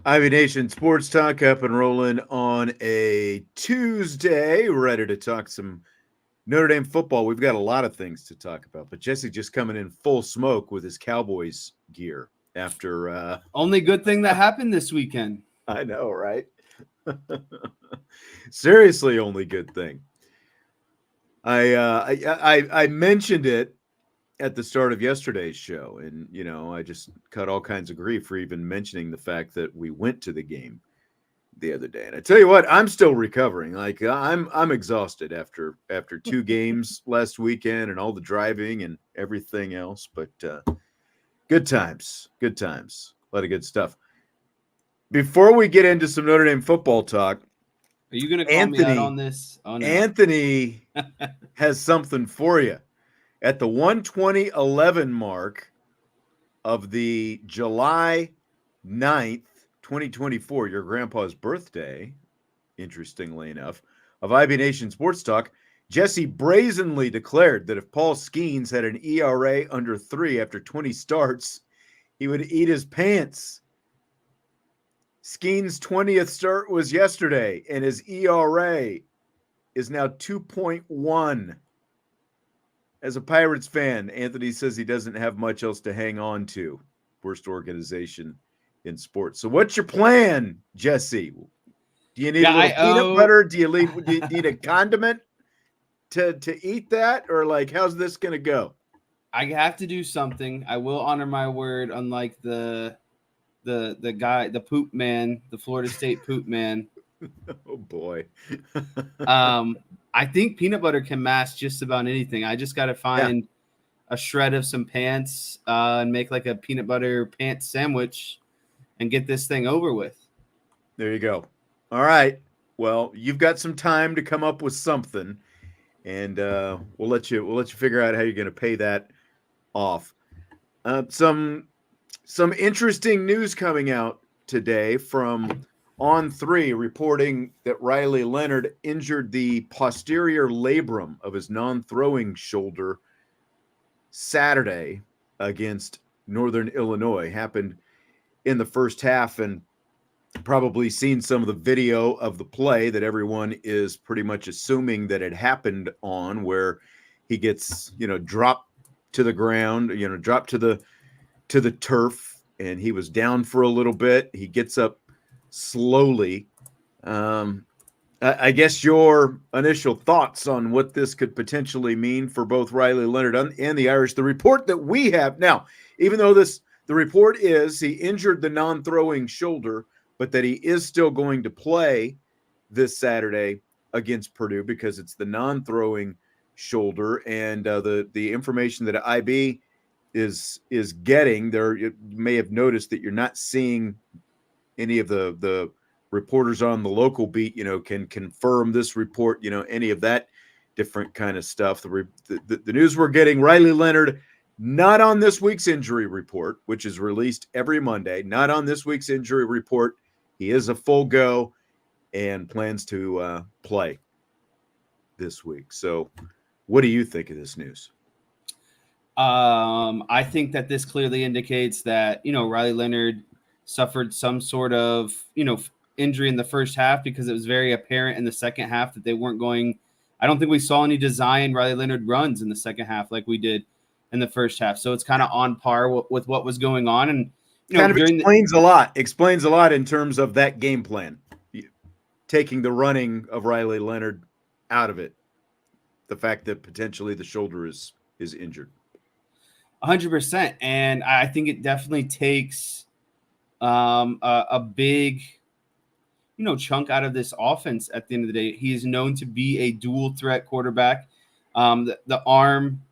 Ivy Nation Sports Talk up and rolling on a Tuesday. Ready to talk some Notre Dame football. We've got a lot of things to talk about, but Jesse just coming in full smoke with his Cowboys gear after. Only good thing that happened this weekend. I know, right? Seriously, only good thing. I mentioned it at the start of yesterday's show, and I just cut all kinds of grief for even mentioning the fact that we went to the game the other day. And I tell you what, I'm still recovering. Like I'm exhausted after two games last weekend and all the driving and everything else. But good times, a lot of good stuff. Before we get into some Notre Dame football talk, are you going to call me out on this? Oh, no. Anthony has something for you. At the 1:20:11 mark of the July 9th, 2024, your grandpa's birthday, interestingly enough, of IB Nation Sports Talk, Jesse brazenly declared that if Paul Skeens had an ERA under 3 after 20 starts, he would eat his pants. Skeens' 20th start was yesterday, and his ERA is now 2.1. As a Pirates fan, Anthony says he doesn't have much else to hang on to. Worst organization in sports. So what's your plan, Jesse? Do you need a little peanut butter? Do you need a condiment to eat that? Or like, how's this going to go? I have to do something. I will honor my word, unlike the guy, the poop man, the Florida State poop man. Oh, boy. I think peanut butter can mask just about anything. I just got to find a shred of some pants and make like a peanut butter pants sandwich and get this thing over with. There you go. All right. Well, you've got some time to come up with something, and we'll let you figure out how you're going to pay that off. Some interesting news coming out today from On3 reporting that Riley Leonard injured the posterior labrum of his non-throwing shoulder Saturday against Northern Illinois. Happened in the first half, and probably seen some of the video of the play that everyone is pretty much assuming that it happened on, where he gets, dropped to the ground, dropped to the turf, and he was down for a little bit. He gets up slowly. I guess your initial thoughts on what this could potentially mean for both Riley Leonard and the Irish. The report that we have now, even though the report is he injured the non-throwing shoulder, but that he is still going to play this Saturday against Purdue because it's the non-throwing shoulder. And the information that IB is getting there, you may have noticed that you're not seeing any of the reporters on the local beat, can confirm this report, any of that different kind of stuff. The news we're getting, Riley Leonard, not on this week's injury report, which is released every Monday, not on this week's injury report. He is a full go and plans to play this week. So what do you think of this news? I think that this clearly indicates that, Riley Leonard suffered some sort of, injury in the first half, because it was very apparent in the second half that they weren't going. I don't think we saw any design Riley Leonard runs in the second half like we did in the first half. So it's kind of on par with what was going on. And, explains a lot in terms of that game plan, taking the running of Riley Leonard out of it. The fact that potentially the shoulder is injured. 100%. And I think it definitely takes a big, chunk out of this offense at the end of the day. He is known to be a dual threat quarterback. The arm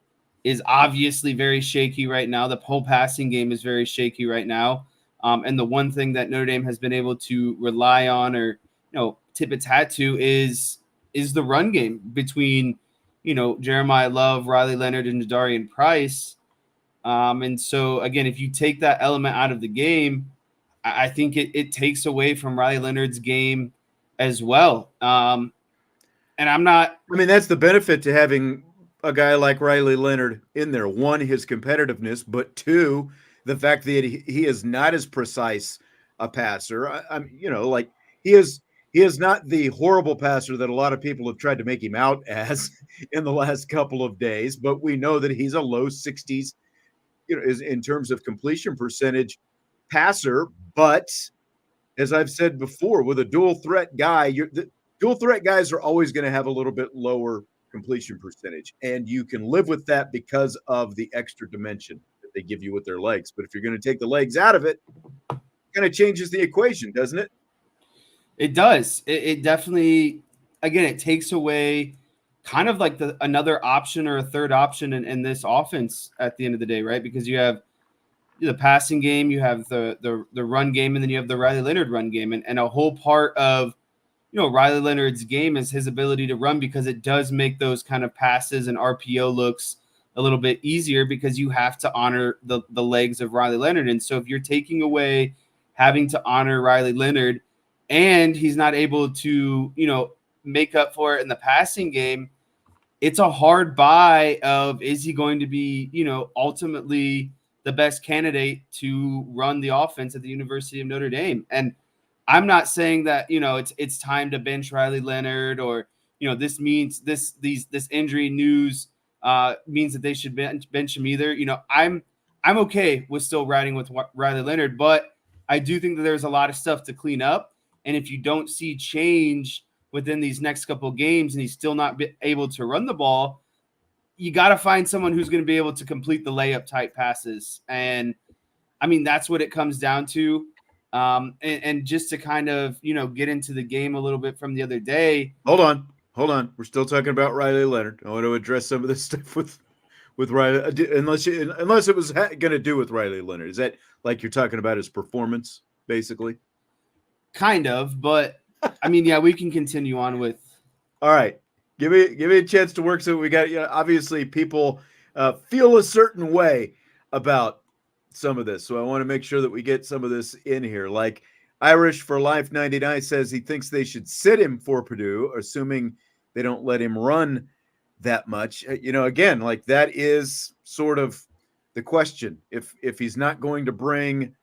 is obviously very shaky right now. The whole passing game is very shaky right now. And the one thing that Notre Dame has been able to rely on, or, tip its hat to, is the run game between, Jeremiah Love, Riley Leonard, and Jadarian Price. And so, again, if you take that element out of the game, I think it takes away from Riley Leonard's game as well. And that's the benefit to having a guy like Riley Leonard in there. One, his competitiveness, but two, the fact that he is not as precise a passer. I'm, like he is not the horrible passer that a lot of people have tried to make him out as in the last couple of days, but we know that he's a low 60s, is in terms of completion percentage passer. But as I've said before, with a dual threat guy, the dual threat guys are always going to have a little bit lower completion percentage, and you can live with that because of the extra dimension that they give you with their legs. But if you're going to take the legs out of it, it kind of changes the equation, doesn't it? It does. It definitely, again, it takes away kind of like another option or a third option in this offense at the end of the day, right? Because you have the passing game, you have the run game, and then you have the Riley Leonard run game. And a whole part of, Riley Leonard's game is his ability to run, because it does make those kind of passes and RPO looks a little bit easier because you have to honor the legs of Riley Leonard. And so if you're taking away having to honor Riley Leonard and he's not able to, make up for it in the passing game, it's a hard buy of, is he going to be, ultimately the best candidate to run the offense at the University of Notre Dame? And I'm not saying that, it's time to bench Riley Leonard, or, this means this injury news means that they should bench him either. I'm okay with still riding with Riley Leonard, but I do think that there's a lot of stuff to clean up. And if you don't see change within these next couple of games and he's still not able to run the ball, you got to find someone who's going to be able to complete the layup type passes. And I mean, that's what it comes down to. And just to kind of, get into the game a little bit from the other day. Hold on. We're still talking about Riley Leonard. I want to address some of this stuff with Riley, unless it was going to do with Riley Leonard. Is that like you're talking about his performance, basically? Kind of, but I mean, yeah, we can continue on with. All right. Give me a chance to work. So we got, obviously people feel a certain way about some of this. So I want to make sure that we get some of this in here. Like Irish for Life 99 says he thinks they should sit him for Purdue, assuming they don't let him run that much. Again, like that is sort of the question. If he's not going to bring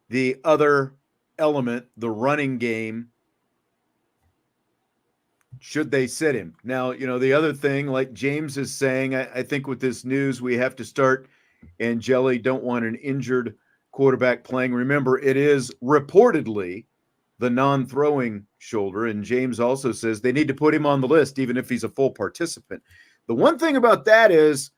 the other element, the running game, should they sit him? Now, the other thing, like James is saying, I think with this news, we have to start, and Jelly don't want an injured quarterback playing. Remember, it is reportedly the non-throwing shoulder, and James also says they need to put him on the list, even if he's a full participant. The one thing about that is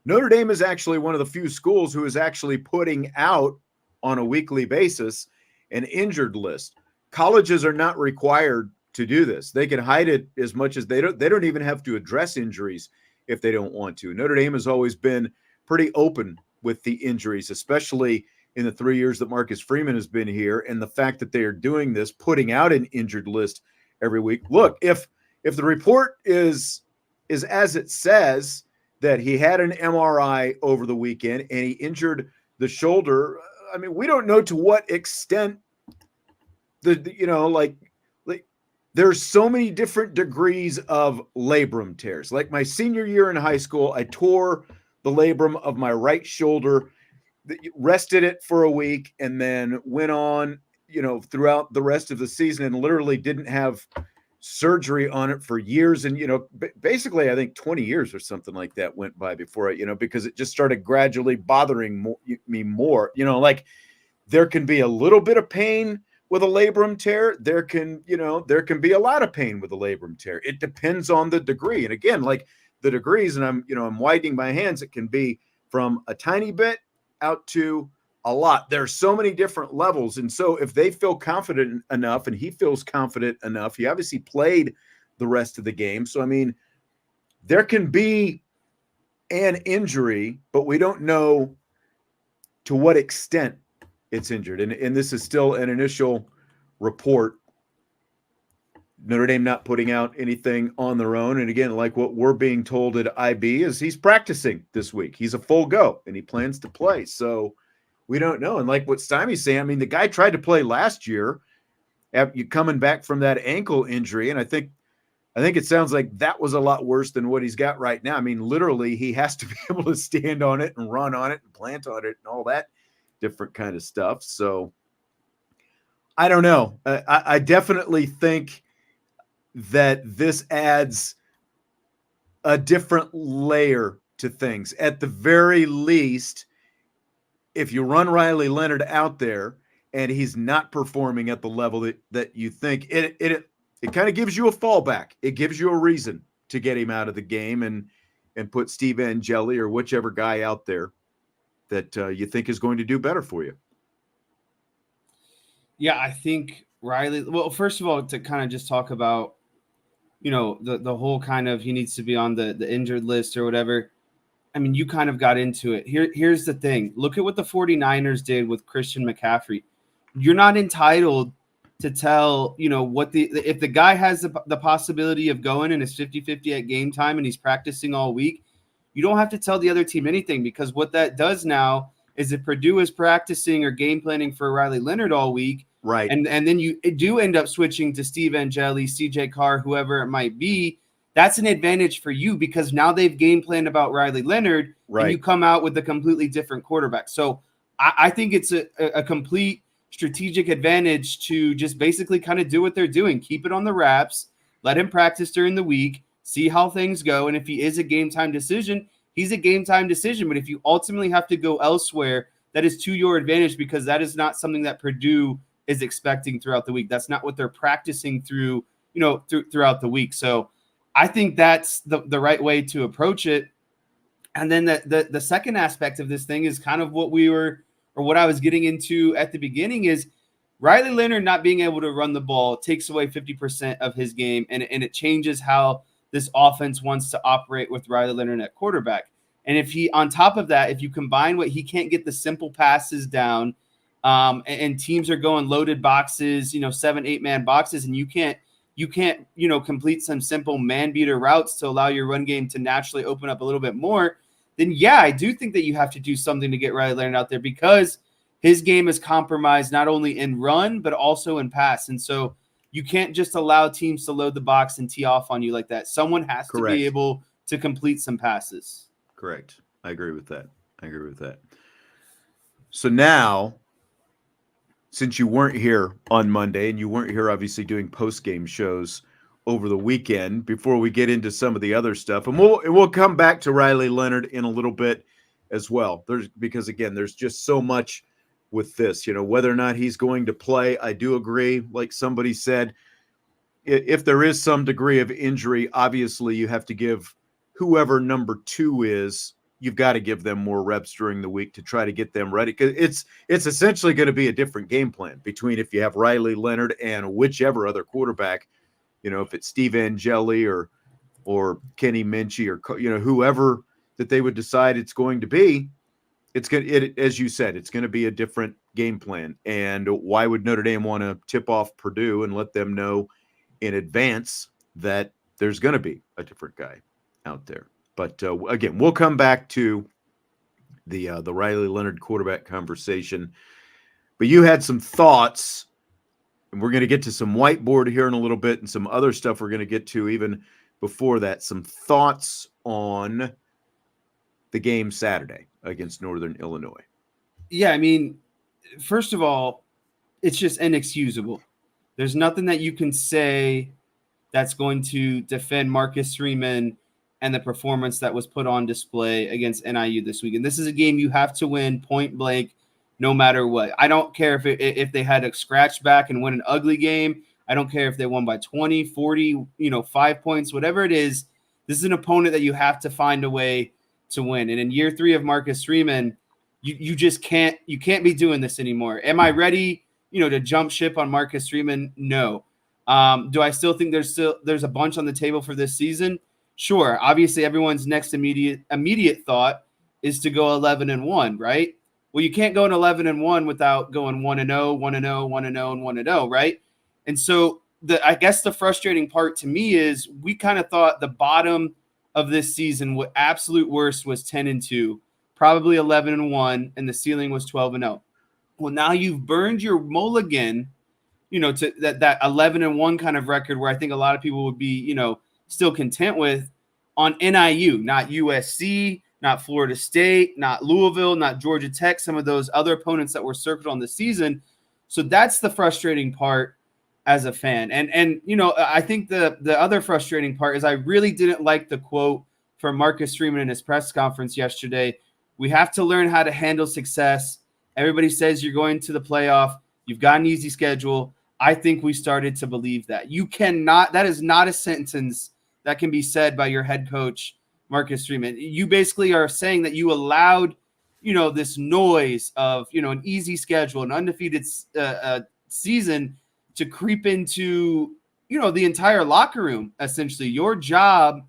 Notre Dame is actually one of the few schools who is actually putting out on a weekly basis an injured list. Colleges are not required to do this. They can hide it as much as they don't even have to address injuries if they don't want to. Notre Dame has always been pretty open with the injuries, especially in the 3 years that Marcus Freeman has been here, and the fact that they are doing this, putting out an injured list every week. Look, if the report is as it says, that he had an MRI over the weekend and he injured the shoulder, I mean, we don't know to what extent there's so many different degrees of labrum tears. Like my senior year in high school, I tore the labrum of my right shoulder, rested it for a week, and then went on, throughout the rest of the season, and literally didn't have surgery on it for years. And, basically I think 20 years or something like that went by before because it just started gradually bothering me more, like there can be a little bit of pain with a labrum tear. There can be a lot of pain with a labrum tear. It depends on the degree. And again, like the degrees, and I'm widening my hands, it can be from a tiny bit out to a lot. There's so many different levels. And so if they feel confident enough, and he feels confident enough, he obviously played the rest of the game. So, I mean, there can be an injury, but we don't know to what extent it's injured. And this is still an initial report. Notre Dame not putting out anything on their own. And again, like what we're being told at IB is he's practicing this week. He's a full go and he plans to play. So we don't know. And like what Stymie's saying, I mean, the guy tried to play last year after you coming back from that ankle injury. And I think it sounds like that was a lot worse than what he's got right now. I mean, literally he has to be able to stand on it and run on it and plant on it and all that different kind of stuff. So I don't know. I definitely think that this adds a different layer to things. At the very least, if you run Riley Leonard out there and he's not performing at the level that you think, it kind of gives you a fallback. It gives you a reason to get him out of the game and put Steve Angeli or whichever guy out there that you think is going to do better for you. Yeah, I think Riley. Well, first of all, to kind of just talk about, the whole kind of he needs to be on the injured list or whatever. I mean, you kind of got into it. Here's the thing. Look at what the 49ers did with Christian McCaffrey. You're not entitled to tell, what if the guy has the possibility of going and is 50-50 at game time and he's practicing all week, you don't have to tell the other team anything, because what that does now is if Purdue is practicing or game planning for Riley Leonard all week, right, and then you do end up switching to Steve Angeli, CJ Carr, whoever it might be, that's an advantage for you, because now they've game planned about Riley Leonard, right, and you come out with a completely different quarterback. So I think it's a complete strategic advantage to just basically kind of do what they're doing. Keep it on the wraps, let him practice during the week, see how things go. And if he is a game time decision, he's a game time decision. But if you ultimately have to go elsewhere, that is to your advantage, because that is not something that Purdue is expecting throughout the week. That's not what they're practicing through, throughout the week. So I think that's the right way to approach it. And then the second aspect of this thing is kind of what I was getting into at the beginning is Riley Leonard not being able to run the ball takes away 50% of his game, and it changes how this offense wants to operate with Riley Leonard at quarterback. And if he, on top of that, if you combine what he can't get the simple passes down, and teams are going loaded boxes, 7-8 man boxes, and you can't complete some simple man beater routes to allow your run game to naturally open up a little bit more, then yeah, I do think that you have to do something to get Riley Leonard out there, because his game is compromised not only in run, but also in pass. And so you can't just allow teams to load the box and tee off on you like that. Someone has to be able to complete some passes. Correct. I agree with that. So now, since you weren't here on Monday and you weren't here obviously doing post-game shows over the weekend, before we get into some of the other stuff, and we'll come back to Riley Leonard in a little bit as well. Because again, there's just so much with this, whether or not he's going to play. I do agree, like somebody said, if there is some degree of injury, obviously you have to give whoever number 2 is, you've got to give them more reps during the week to try to get them ready. Because it's essentially going to be a different game plan between if you have Riley Leonard and whichever other quarterback, if it's Steve Angeli or Kenny Minchie or whoever that they would decide it's going to be. As you said, it's going to be a different game plan. And why would Notre Dame want to tip off Purdue and let them know in advance that there's going to be a different guy out there? But again, we'll come back to the Riley Leonard quarterback conversation. But you had some thoughts, and we're going to get to some whiteboard here in a little bit and some other stuff we're going to get to even before that. Some thoughts on the game Saturday against Northern Illinois. Yeah, I mean, first of all, it's just inexcusable. There's nothing that you can say that's going to defend Marcus Freeman and the performance that was put on display against NIU this weekend. This is a game you have to win point blank, no matter what. I don't care if they had a scratch back and win an ugly game. I don't care if they won by 20, 40, 5 points, whatever it is. This is an opponent that you have to find a way to win. And in year 3 of Marcus Freeman, you just can't be doing this anymore. Am I ready, to jump ship on Marcus Freeman? No. Do I still think there's a bunch on the table for this season? Sure. Obviously, everyone's next immediate thought is to go 11-1, right? Well, you can't go an 11-1 without going 1-0, 1-0, 1-0, and 1-0, right? And so I guess the frustrating part to me is we kind of thought the bottom of this season, what absolute worst was 10-2, probably 11-1, and the ceiling was 12-0. Well, now you've burned your mulligan, to that 11-1 kind of record where I think a lot of people would be, still content with on NIU, not USC, not Florida State, not Louisville, not Georgia Tech, some of those other opponents that were circled on the season. So that's the frustrating part as a fan. And I think the other frustrating part is I really didn't like the quote from Marcus Freeman in his press conference yesterday. We have to learn how to handle success. Everybody says you're going to the playoff. You've got an easy schedule. I think we started to believe that. That is not a sentence that can be said by your head coach, Marcus Freeman. You basically are saying that you allowed, this noise of, an easy schedule, an undefeated season to creep into, the entire locker room. Essentially, your job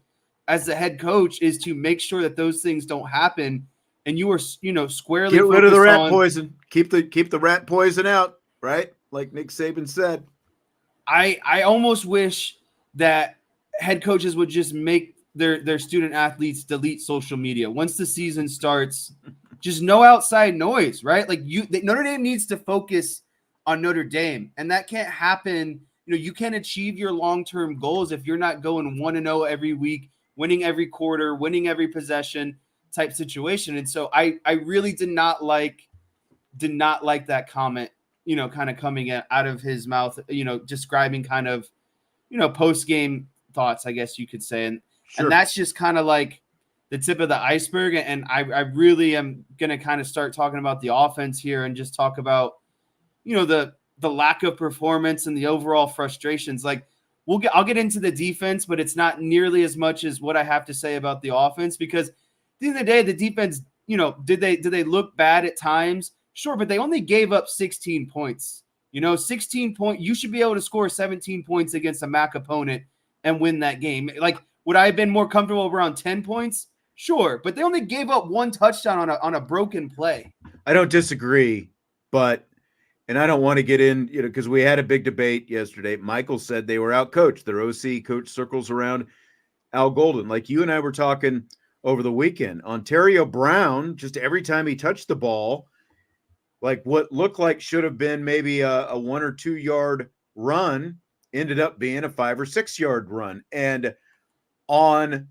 as the head coach is to make sure that those things don't happen. And you are, squarely get rid of the rat poison. Keep the rat poison out, right? Like Nick Saban said. I almost wish that head coaches would just make their student athletes delete social media once the season starts. Just no outside noise, right? Like Notre Dame needs to focus on Notre Dame, and that can't happen. You can't achieve your long-term goals if you're not going 1-0 every week, winning every quarter, winning every possession type situation. And so I really did not like that comment, kind of coming out of his mouth, describing kind of, post-game thoughts, I guess you could say. And that's just kind of like the tip of the iceberg. And I really am going to kind of start talking about the offense here and just talk about, the lack of performance and the overall frustrations. Like I'll get into the defense, but it's not nearly as much as what I have to say about the offense, because at the end of the day, the defense, did they look bad at times? Sure, but they only gave up 16 points. 16 points. You should be able to score 17 points against a MAC opponent and win that game. Like, would I have been more comfortable around 10 points? Sure, but they only gave up one touchdown on a broken play. I don't disagree, and I don't want to get in, because we had a big debate yesterday. Michael said they were out-coached. Their OC coach circles around Al Golden. Like you and I were talking over the weekend. Ontario Brown, just every time he touched the ball, like what looked like should have been maybe a 1 or 2 yard run, ended up being a 5 or 6 yard run. And on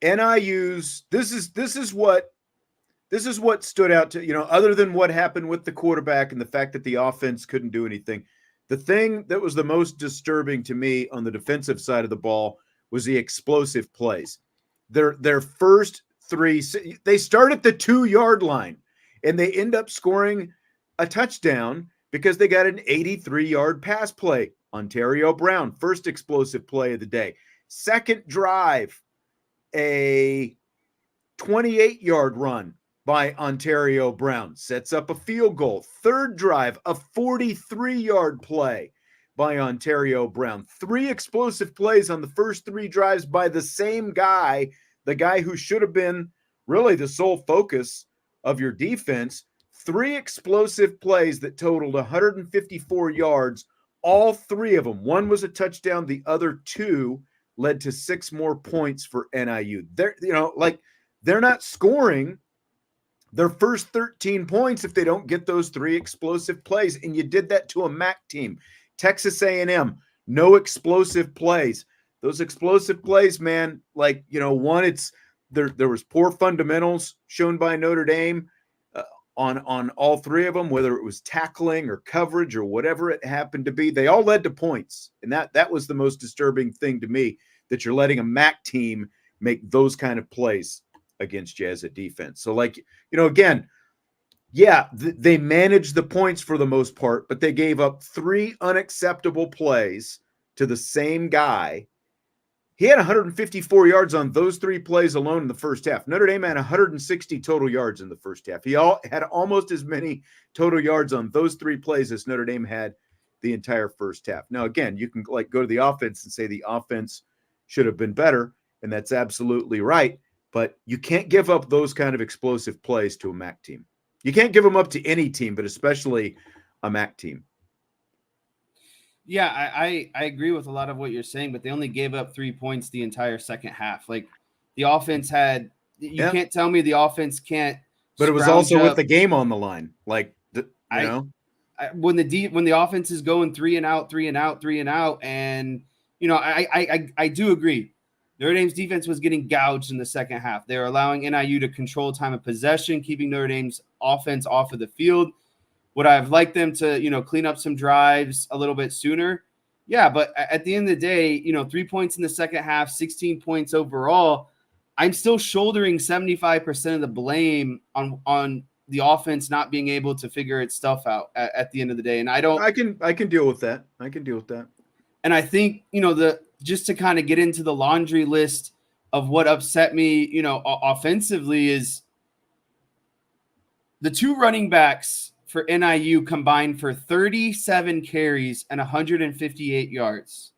NIU's, this is what stood out to, other than what happened with the quarterback and the fact that the offense couldn't do anything. The thing that was the most disturbing to me on the defensive side of the ball was the explosive plays. Their first three, they start at the 2 yard line and they end up scoring a touchdown because they got an 83 yard pass play. Ontario Brown, first explosive play of the day. Second drive, a 28 yard run by Ontario Brown, sets up a field goal. Third drive, a 43 yard play by Ontario Brown. 3 explosive plays on the first 3 drives by the same guy, the guy who should have been really the sole focus of your defense. 3 explosive plays that totaled 154 yards, all 3 of them. One was a touchdown. The other 2 led to 6 more points for NIU. They're not scoring their first 13 points if they don't get those 3 explosive plays. And you did that to a MAC team. Texas A&M, no explosive plays. Those explosive plays, man, one, it's there was poor fundamentals shown by Notre Dame on all 3 of them, whether it was tackling or coverage or whatever it happened to be. They all led to points. And that was the most disturbing thing to me, that you're letting a MAC team make those kind of plays against you as a defense. So again, they managed the points for the most part, but they gave up 3 unacceptable plays to the same guy. He had 154 yards on those 3 plays alone in the first half. Notre Dame had 160 total yards in the first half. He had almost as many total yards on those 3 plays as Notre Dame had the entire first half. Now, again, you can go to the offense and say the offense should have been better, and that's absolutely right. But you can't give up those kind of explosive plays to a MAC team. You can't give them up to any team, but especially a MAC team. Yeah, I agree with a lot of what you're saying, but they only gave up 3 points the entire second half. Like, the offense had – you can't tell me the offense can't – But it was also with the game on the line. When the offense is going 3 and out, and, I do agree. Notre Dame's defense was getting gouged in the second half. They were allowing NIU to control time of possession, keeping Notre Dame's offense off of the field. Would I have liked them to, clean up some drives a little bit sooner? Yeah, but at the end of the day, 3 points in the second half, 16 points overall. I'm still shouldering 75% of the blame on the offense not being able to figure its stuff out at the end of the day. And I can deal with that. I can deal with that. And I think, just to kind of get into the laundry list of what upset me, offensively is the two running backs for NIU combined for 37 carries and 158 yards.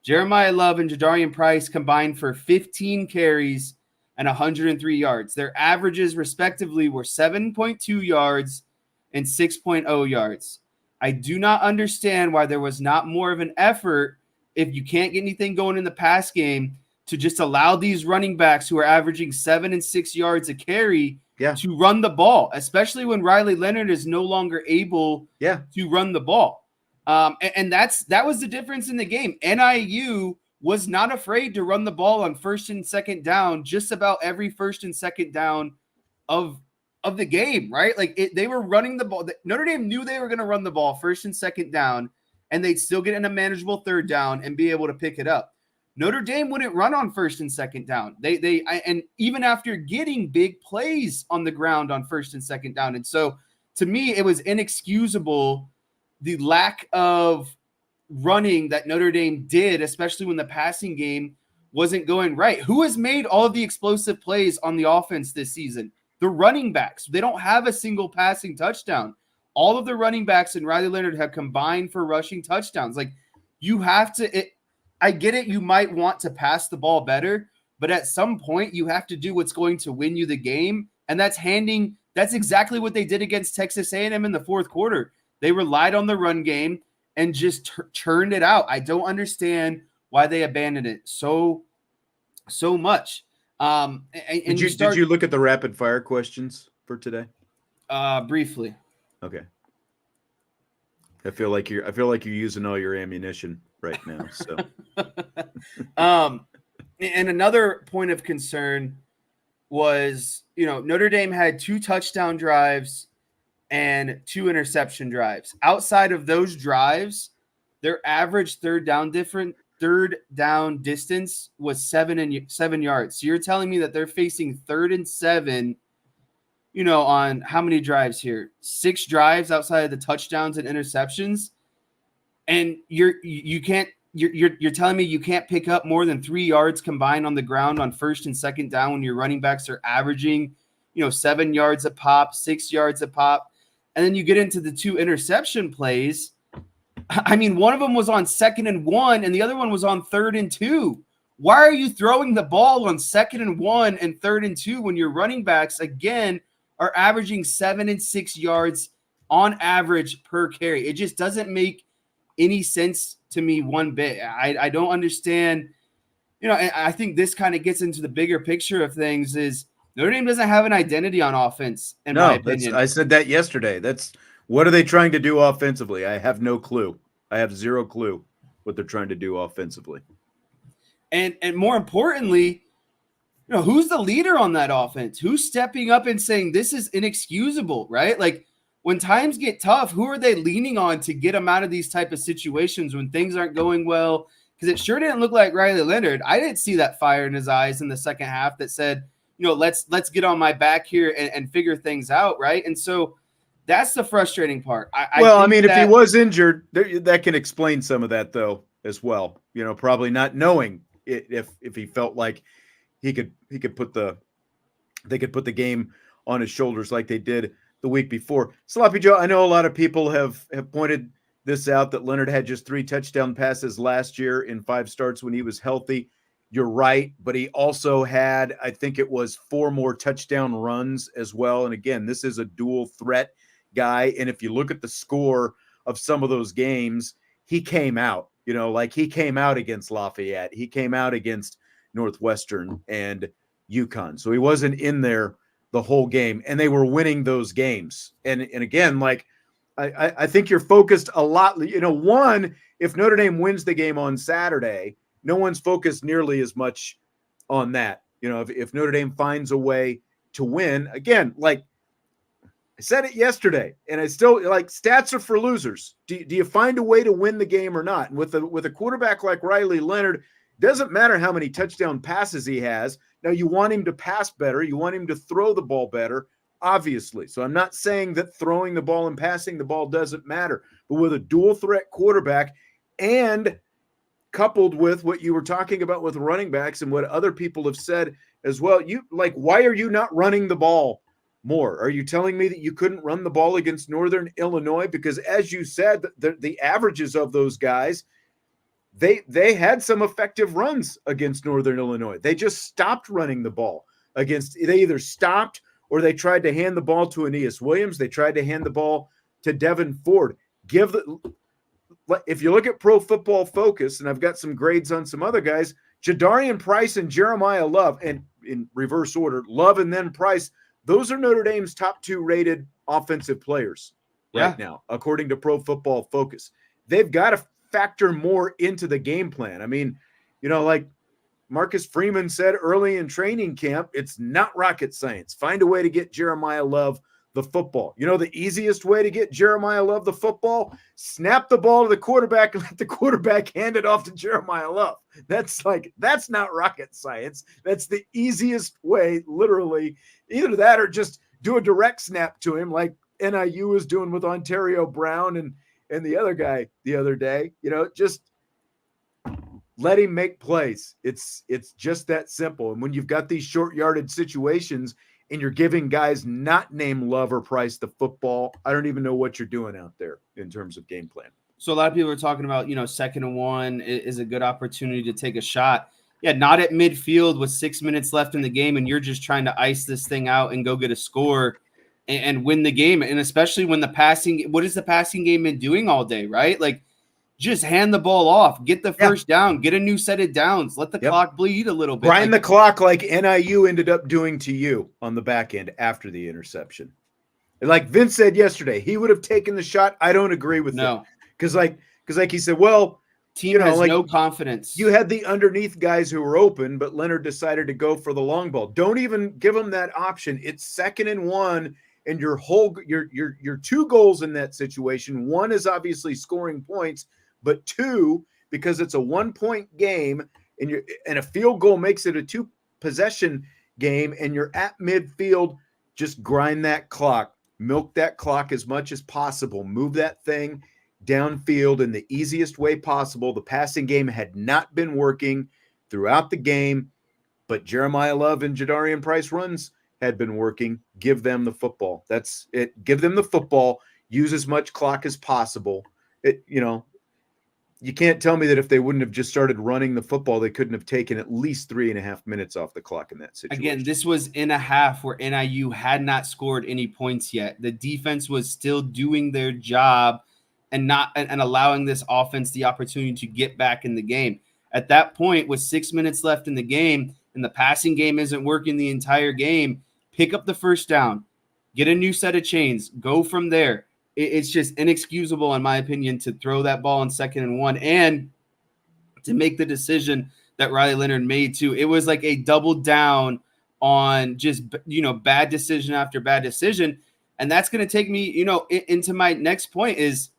Jeremiah Love and Jadarian Price combined for 15 carries and 103 yards. Their averages, respectively, were 7.2 yards and 6.0 yards. I do not understand why there was not more of an effort, if you can't get anything going in the pass game, to just allow these running backs who are averaging 7 and 6 yards a carry to run the ball, especially when Riley Leonard is no longer able to run the ball. And that was the difference in the game. NIU was not afraid to run the ball on first and second down, just about every first and second down of the game, right? Like they were running the ball. Notre Dame knew they were going to run the ball first and second down, and they'd still get in a manageable third down and be able to pick it up. Notre Dame wouldn't run on first and second down. And even after getting big plays on the ground on first and second down. And so to me, it was inexcusable, the lack of running that Notre Dame did, especially when the passing game wasn't going right. Who has made all of the explosive plays on the offense this season? The running backs. They don't have a single passing touchdown. All of the running backs and Riley Leonard have combined for rushing touchdowns. Like, you have to I get it. You might want to pass the ball better, but at some point you have to do what's going to win you the game. And that's exactly what they did against Texas A&M in the fourth quarter. They relied on the run game and just churned it out. I don't understand why they abandoned it so much. Did you look at the rapid fire questions for today? Briefly. Okay. I feel like you're using all your ammunition right now. So, and another point of concern was, Notre Dame had 2 touchdown drives and 2 interception drives. Outside of those drives, their average third down distance was 7 yards. So you're telling me that they're facing 3rd and 7, on how many drives here? 6 drives outside of the touchdowns and interceptions. And you're telling me you can't pick up more than 3 yards combined on the ground on first and second down when your running backs are averaging, 7 yards a pop, 6 yards a pop. And then you get into the 2 interception plays. I mean, one of them was on 2nd and 1 and the other one was on 3rd and 2. Why are you throwing the ball on 2nd and 1 and 3rd and 2 when your running backs, again, are averaging 7 and 6 yards on average per carry? It just doesn't make any sense to me one bit. I don't understand. And I think this kind of gets into the bigger picture of things is Notre Dame doesn't have an identity on offense, in my opinion. I said that yesterday. What are they trying to do offensively? I have no clue. I have zero clue what they're trying to do offensively. And more importantly, who's the leader on that offense? Who's stepping up and saying this is inexcusable, right? Like, when times get tough, who are they leaning on to get them out of these type of situations when things aren't going well? Because it sure didn't look like Riley Leonard. I didn't see that fire in his eyes in the second half that said, let's get on my back here and figure things out, right? And so that's the frustrating part. If he was injured, that can explain some of that, though, as well. Probably not knowing if he felt like they could put the game on his shoulders like they did the week before. Sloppy Joe, I know a lot of people have pointed this out, that Leonard had just 3 touchdown passes last year in 5 starts when he was healthy. You're right, but he also had, I think it was 4 more touchdown runs as well. And again, this is a dual threat guy. And if you look at the score of some of those games, he came out, like he came out against Lafayette. He came out against Northwestern and UConn. So he wasn't in there the whole game, and they were winning those games. And again, like I think you're focused a lot. One, if Notre Dame wins the game on Saturday, no one's focused nearly as much on that. If Notre Dame finds a way to win, again, like I said it yesterday, and I still like stats are for losers. Do you find a way to win the game or not? And with a quarterback like Riley Leonard, doesn't matter how many touchdown passes he has. Now you want him to pass better, you want him to throw the ball better, obviously. So I'm not saying that throwing the ball and passing the ball doesn't matter, but with a dual threat quarterback and coupled with what you were talking about with running backs and what other people have said as well, why are you not running the ball more? Are you telling me that you couldn't run the ball against Northern Illinois? Because as you said, the averages of those guys, they had some effective runs against Northern Illinois. They just stopped running the ball they either stopped or they tried to hand the ball to Aeneas Williams. They tried to hand the ball to Devin Ford. If you look at Pro Football Focus, and I've got some grades on some other guys, Jadarian Price and Jeremiah Love, and in reverse order, Love and then Price, those are Notre Dame's top 2 rated offensive players right now, according to Pro Football Focus. They've got to factor more into the game plan. I mean, like Marcus Freeman said early in training camp, it's not rocket science. Find a way to get Jeremiah Love the football. The easiest way to get Jeremiah Love the football, snap the ball to the quarterback and let the quarterback hand it off to Jeremiah Love. That's not rocket science. That's the easiest way, literally. Either that or just do a direct snap to him like NIU was doing with Ontario Brown and the other guy the other day. Just let him make plays. It's just that simple. And when you've got these short yardage situations and you're giving guys not named Love or Price the football, I don't even know what you're doing out there in terms of game plan. So a lot of people are talking about, 2nd and 1 is a good opportunity to take a shot. Yeah, not at midfield with 6 minutes left in the game, and you're just trying to ice this thing out and go get a score and win the game. And especially when what has the passing game been doing all day, right? Like, just hand the ball off, get the first down, get a new set of downs, let the clock bleed a little bit. Grind the clock like NIU ended up doing to you on the back end after the interception. And like Vince said yesterday, he would have taken the shot. I don't agree with that. Because he said, well, team has no confidence. You had the underneath guys who were open, but Leonard decided to go for the long ball. Don't even give him that option. It's 2nd and 1, and your 2 goals in that situation. 1 is obviously scoring points, but 2, because it's a 1-point game and a field goal makes it a 2-possession game, and you're at midfield, just grind that clock, milk that clock as much as possible, move that thing downfield in the easiest way possible. The passing game had not been working throughout the game, but Jeremiah Love and Jadarian Price runs had been working. Give them the football. That's it. Give them the football. Use as much clock as possible. You can't tell me that if they wouldn't have just started running the football, they couldn't have taken at least 3.5 minutes off the clock in that situation. Again, this was in a half where NIU had not scored any points yet. The defense was still doing their job and allowing this offense the opportunity to get back in the game. At that point, with 6 minutes left in the game and the passing game isn't working the entire game, pick up the first down, get a new set of chains, go from there. It's just inexcusable, in my opinion, to throw that ball in 2nd and 1 and to make the decision that Riley Leonard made too. It was like a double down on just, bad decision after bad decision. And that's going to take me, into my next point is,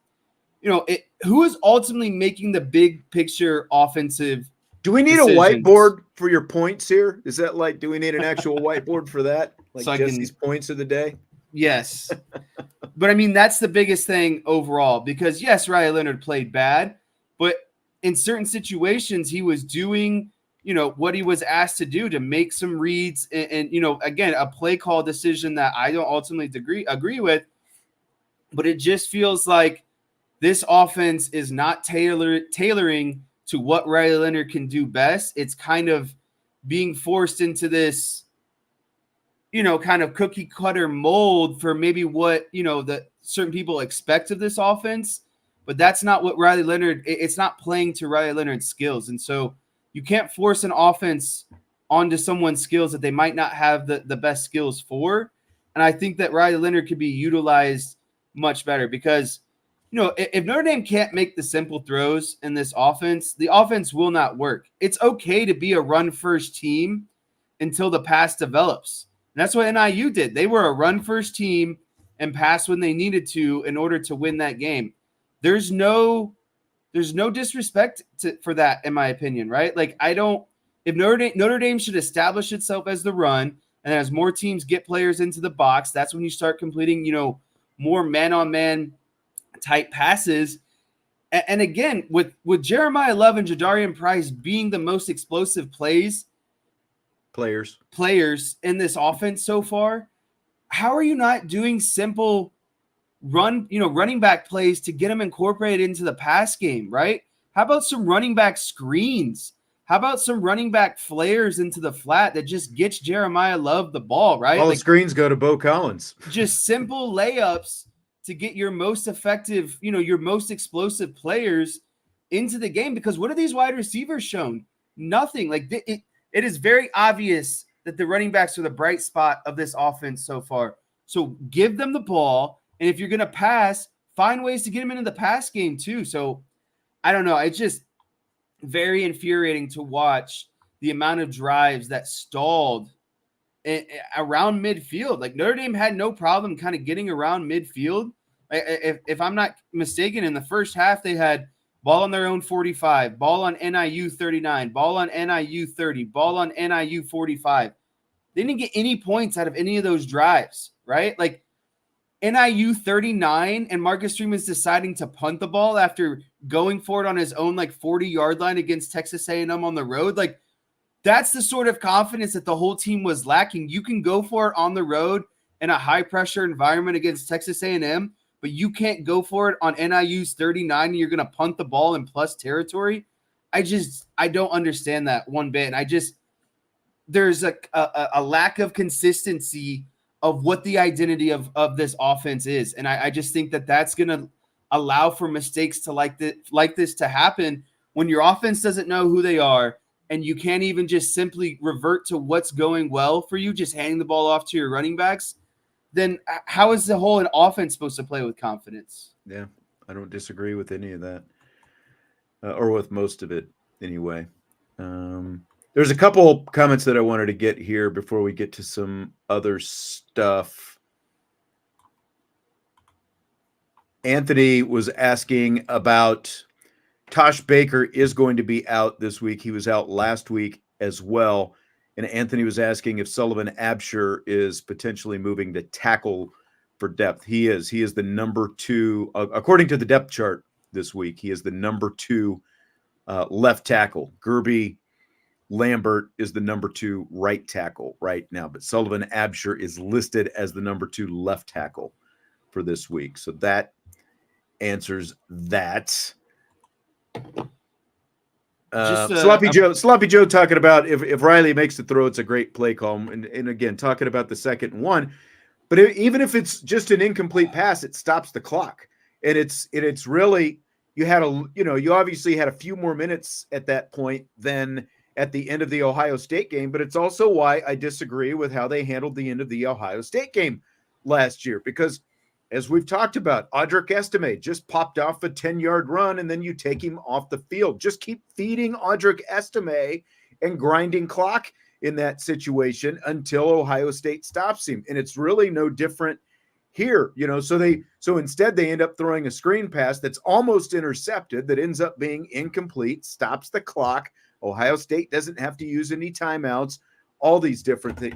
who is ultimately making the big picture offensive Do we need decisions? A whiteboard for your points here? Is that do we need an actual whiteboard for that? Jesse's points of the day? Yes. But I mean, that's the biggest thing overall, because yes, Riley Leonard played bad, but in certain situations he was doing, what he was asked to do to make some reads and again, a play call decision that I don't ultimately agree with, but it just feels like this offense is not tailoring to what Riley Leonard can do best. It's kind of being forced into this, kind of cookie cutter mold for maybe what, that certain people expect of this offense, but that's not what Riley Leonard, it's not playing to Riley Leonard's skills. And so you can't force an offense onto someone's skills that they might not have the best skills for. And I think that Riley Leonard could be utilized much better because, if Notre Dame can't make the simple throws in this offense, the offense will not work. It's okay to be a run-first team until the pass develops. And that's what NIU did. They were a run-first team, and pass when they needed to in order to win that game. There's no disrespect for that, in my opinion, right? Like, if Notre Dame should establish itself as the run, and as more teams get players into the box, that's when you start completing, more man-on-man type passes. And again, with Jeremiah Love and Jadarian Price being the most explosive players in this offense so far, how are you not doing simple running back plays to get them incorporated into the pass game, right? How about some running back screens? How about some running back flares into the flat that just gets Jeremiah Love the ball, right? All the screens go to Bo Collins. Just simple layups to get your most effective, your most explosive players into the game. Because what are these wide receivers shown? Nothing. Like, it is very obvious that the running backs are the bright spot of this offense so far. So give them the ball. And if you're going to pass, find ways to get them into the pass game too. So I don't know. It's just very infuriating to watch the amount of drives that stalled around midfield. Like, Notre Dame had no problem kind of getting around midfield. If I'm not mistaken, in the first half, they had ball on their own 45, ball on NIU 39, ball on NIU 30, ball on NIU 45. They didn't get any points out of any of those drives, right? Like, NIU 39 and Marcus Freeman's deciding to punt the ball after going for it on his own 40-yard line against Texas A&M on the road. Like, that's the sort of confidence that the whole team was lacking. You can go for it on the road in a high-pressure environment against Texas A&M, but you can't go for it on NIU's 39 and you're going to punt the ball in plus territory. I don't understand that one bit. And there's a lack of consistency of what the identity of this offense is. And I just think that that's going to allow for mistakes to like this to happen when your offense doesn't know who they are and you can't even just simply revert to what's going well for you, just handing the ball off to your running backs. Then how is the whole offense supposed to play with confidence? Yeah, I don't disagree with any of that, or with most of it anyway. There's a couple comments that I wanted to get here before we get to some other stuff. Anthony was asking about Tosh Baker is going to be out this week. He was out last week as well. And Anthony was asking if Sullivan Absher is potentially moving to tackle for depth. He is. He is the number 2, according to the depth chart this week. He is the number 2 left tackle. Gerby Lambert is the number 2 right tackle right now, but Sullivan Absher is listed as the number 2 left tackle for this week. So that answers that. Sloppy Joe talking about if Riley makes the throw, it's a great play call. And again, talking about the second one, but even if it's just an incomplete pass, it stops the clock. And it's really, you obviously had a few more minutes at that point than at the end of the Ohio State game, but it's also why I disagree with how they handled the end of the Ohio State game last year, because as we've talked about, Audric Estime just popped off a 10-yard run, and then you take him off the field. Just keep feeding Audric Estime and grinding clock in that situation until Ohio State stops him. And it's really no different here, so instead they end up throwing a screen pass that's almost intercepted that ends up being incomplete, stops the clock. Ohio State doesn't have to use any timeouts, all these different things,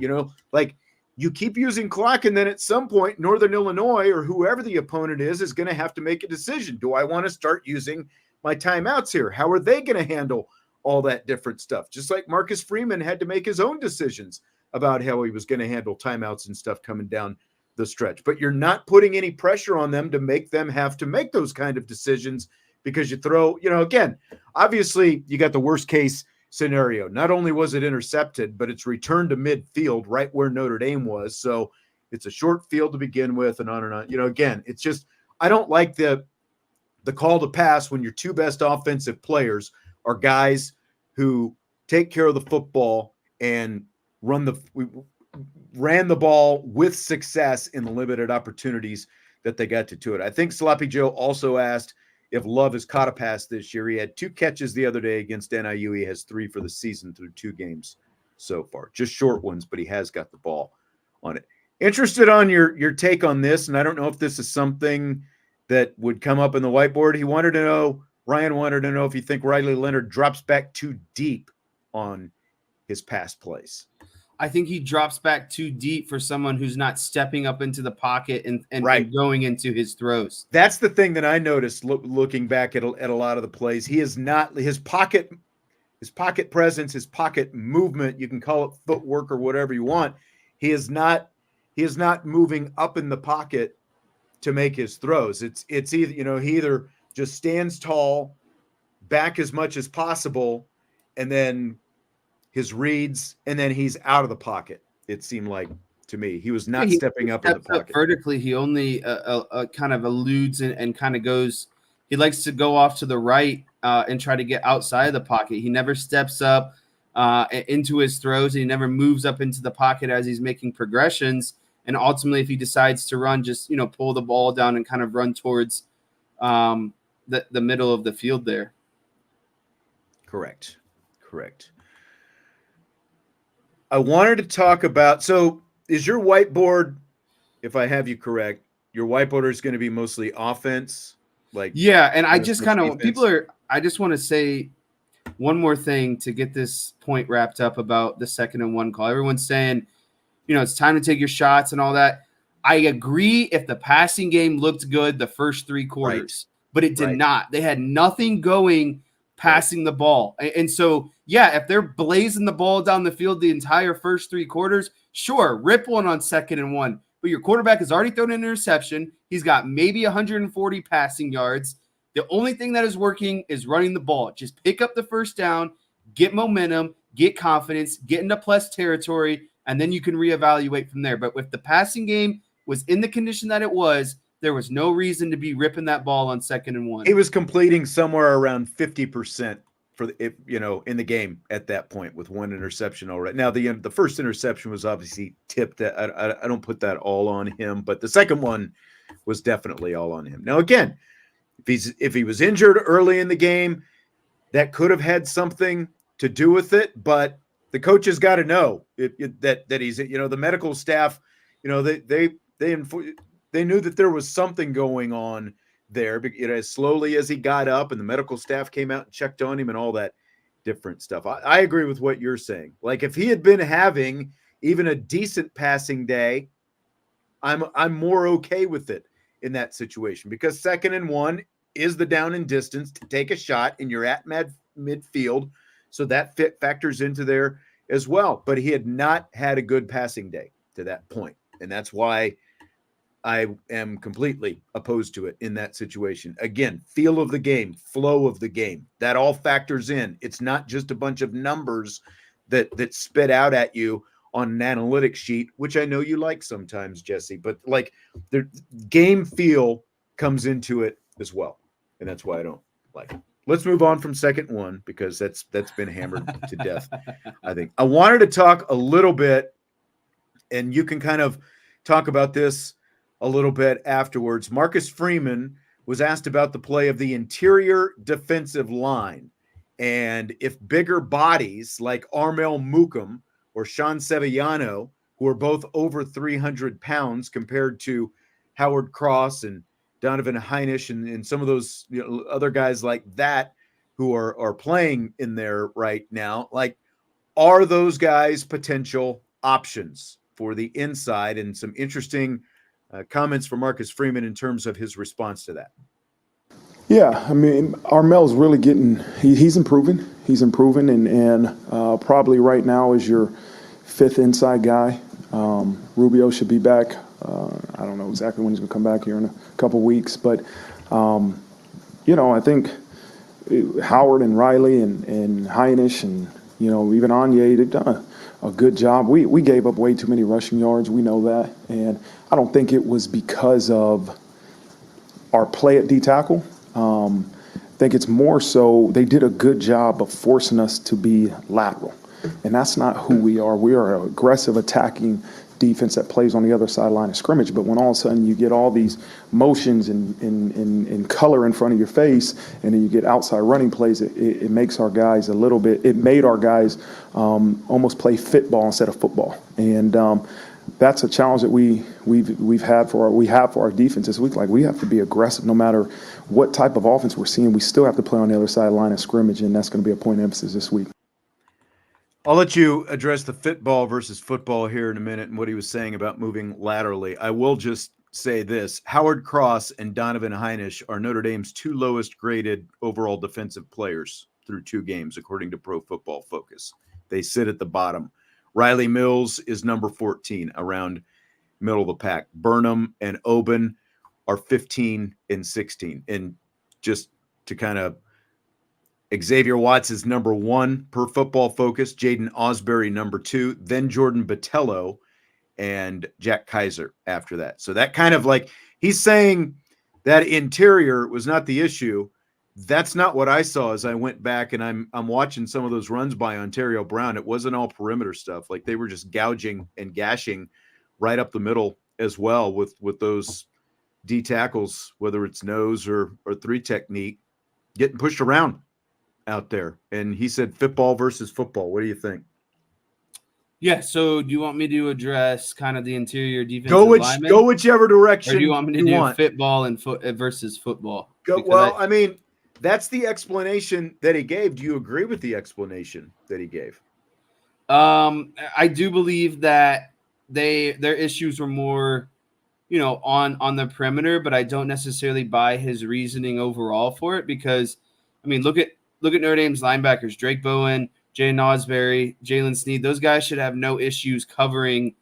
you keep using clock, and then at some point, Northern Illinois or whoever the opponent is going to have to make a decision. Do I want to start using my timeouts here? How are they going to handle all that different stuff? Just like Marcus Freeman had to make his own decisions about how he was going to handle timeouts and stuff coming down the stretch. But you're not putting any pressure on them to make them have to make those kind of decisions, because you throw, again, obviously you got the worst case scenario. Not only was it intercepted, but it's returned to midfield right where Notre Dame was. So it's a short field to begin with, and on and on. Again, it's just, I don't like the call to pass when your 2 best offensive players are guys who take care of the football and ran the ball with success in the limited opportunities that they got to do it. I think Sloppy Joe also asked if Love has caught a pass this year. He had 2 catches the other day against NIU. He has 3 for the season through 2 games so far. Just short ones, but he has got the ball on it. Interested on your take on this, and I don't know if this is something that would come up in the whiteboard. Ryan wanted to know if you think Riley Leonard drops back too deep on his pass plays. I think he drops back too deep for someone who's not stepping up into the pocket and going into his throws. That's the thing that I noticed looking back at a lot of the plays. He is not his pocket presence, his pocket movement. You can call it footwork or whatever you want. He is not moving up in the pocket to make his throws. It's either, he either just stands tall, back as much as possible, and then his reads, and then he's out of the pocket. It seemed like to me he was not stepping up in the pocket. Vertically, he only kind of eludes and kind of goes. He likes to go off to the right and try to get outside of the pocket. He never steps up into his throws, and he never moves up into the pocket as he's making progressions. And ultimately, if he decides to run, just pull the ball down and kind of run towards the middle of the field there. Correct. I wanted to talk about, so is your whiteboard, if I have you correct, your whiteboard is going to be mostly offense? And I just kind of, I just want to say one more thing to get this point wrapped up about the 2nd and 1 call. Everyone's saying, it's time to take your shots and all that. I agree if the passing game looked good the first 3 quarters, but it did not. They had nothing going passing the ball. And so, if they're blazing the ball down the field the entire first 3 quarters, sure, rip one on 2nd and 1. But your quarterback has already thrown an interception. He's got maybe 140 passing yards. The only thing that is working is running the ball. Just pick up the first down, get momentum, get confidence, get into plus territory, and then you can reevaluate from there. But if the passing game was in the condition that it was, there was no reason to be ripping that ball on 2nd and 1. He was completing somewhere around 50% in the game at that point with 1 interception already. Now the first interception was obviously tipped. I don't put that all on him, but the second one was definitely all on him. Now again, if he was injured early in the game, that could have had something to do with it. But the coaches got to know that he's the medical staff. They knew that there was something going on there, as slowly as he got up and the medical staff came out and checked on him and all that different stuff. I agree with what you're saying. Like if he had been having even a decent passing day, I'm more okay with it in that situation, because 2nd and 1 is the down and distance to take a shot and you're at midfield. So that factors into there as well. But he had not had a good passing day to that point. And that's why I am completely opposed to it in that situation. Again, feel of the game, flow of the game, that all factors in. It's not just a bunch of numbers that spit out at you on an analytics sheet, which I know you like sometimes, Jesse, but like the game feel comes into it as well. And that's why I don't like it. Let's move on from 2nd and 1, because that's been hammered to death, I think. I wanted to talk a little bit, and you can kind of talk about this a little bit afterwards. Marcus Freeman was asked about the play of the interior defensive line, and if bigger bodies like Armel Mukum or Sean Sevillano, who are both over 300 pounds compared to Howard Cross and Donovan Heinisch and some of those other guys like that who are playing in there right now, like, are those guys potential options for the inside? And some interesting comments from Marcus Freeman in terms of his response to that. Yeah, I mean, Armel's really he's improving. He's improving, and probably right now is your 5th inside guy. Rubio should be back. I don't know exactly when he's going to come back here in a couple weeks, but I think Howard and Riley and Heinisch and even Anye, they've done a good job. We gave up way too many rushing yards. We know that, and I don't think it was because of our play at D tackle. I think it's more so they did a good job of forcing us to be lateral, and that's not who we are. We are an aggressive attacking defense that plays on the other sideline of scrimmage. But when all of a sudden you get all these motions and color in front of your face, and then you get outside running plays, it makes our guys it made our guys almost play football instead of football. And that's a challenge that we've had for our defense this week. Like, we have to be aggressive no matter what type of offense we're seeing. We still have to play on the other side of the line of scrimmage, and that's going to be a point of emphasis this week. I'll let you address the football versus football here in a minute and what he was saying about moving laterally. I will just say this. Howard Cross and Donovan Heinisch are Notre Dame's 2 lowest graded overall defensive players through 2 games, according to Pro Football Focus. They sit at the bottom. Riley Mills is number 14, around middle of the pack. Burnham and Oben are 15 and 16. And just to kind of, Xavier Watts is number 1 per Football Focus, Jaden Osbury number 2, then Jordan Botello and Jack Kaiser after that. So that kind of like, he's saying that interior was not the issue. That's not what I saw as I went back and I'm watching some of those runs by Ontario Brown. It wasn't all perimeter stuff. Like, they were just gouging and gashing right up the middle as well with those D tackles, whether it's nose or 3 technique, getting pushed around out there. And he said football versus football. What do you think? Yeah, so do you want me to address kind of the interior defensive linemen? Go whichever direction. Or do you want me to do football and versus football? I mean, that's the explanation that he gave. Do you agree with the explanation that he gave? I do believe that their issues were more, on the perimeter, but I don't necessarily buy his reasoning overall for it because, I mean, look at Notre Dame's linebackers, Drake Bowen, Jaden Osbury, Jalen Sneed. Those guys should have no issues covering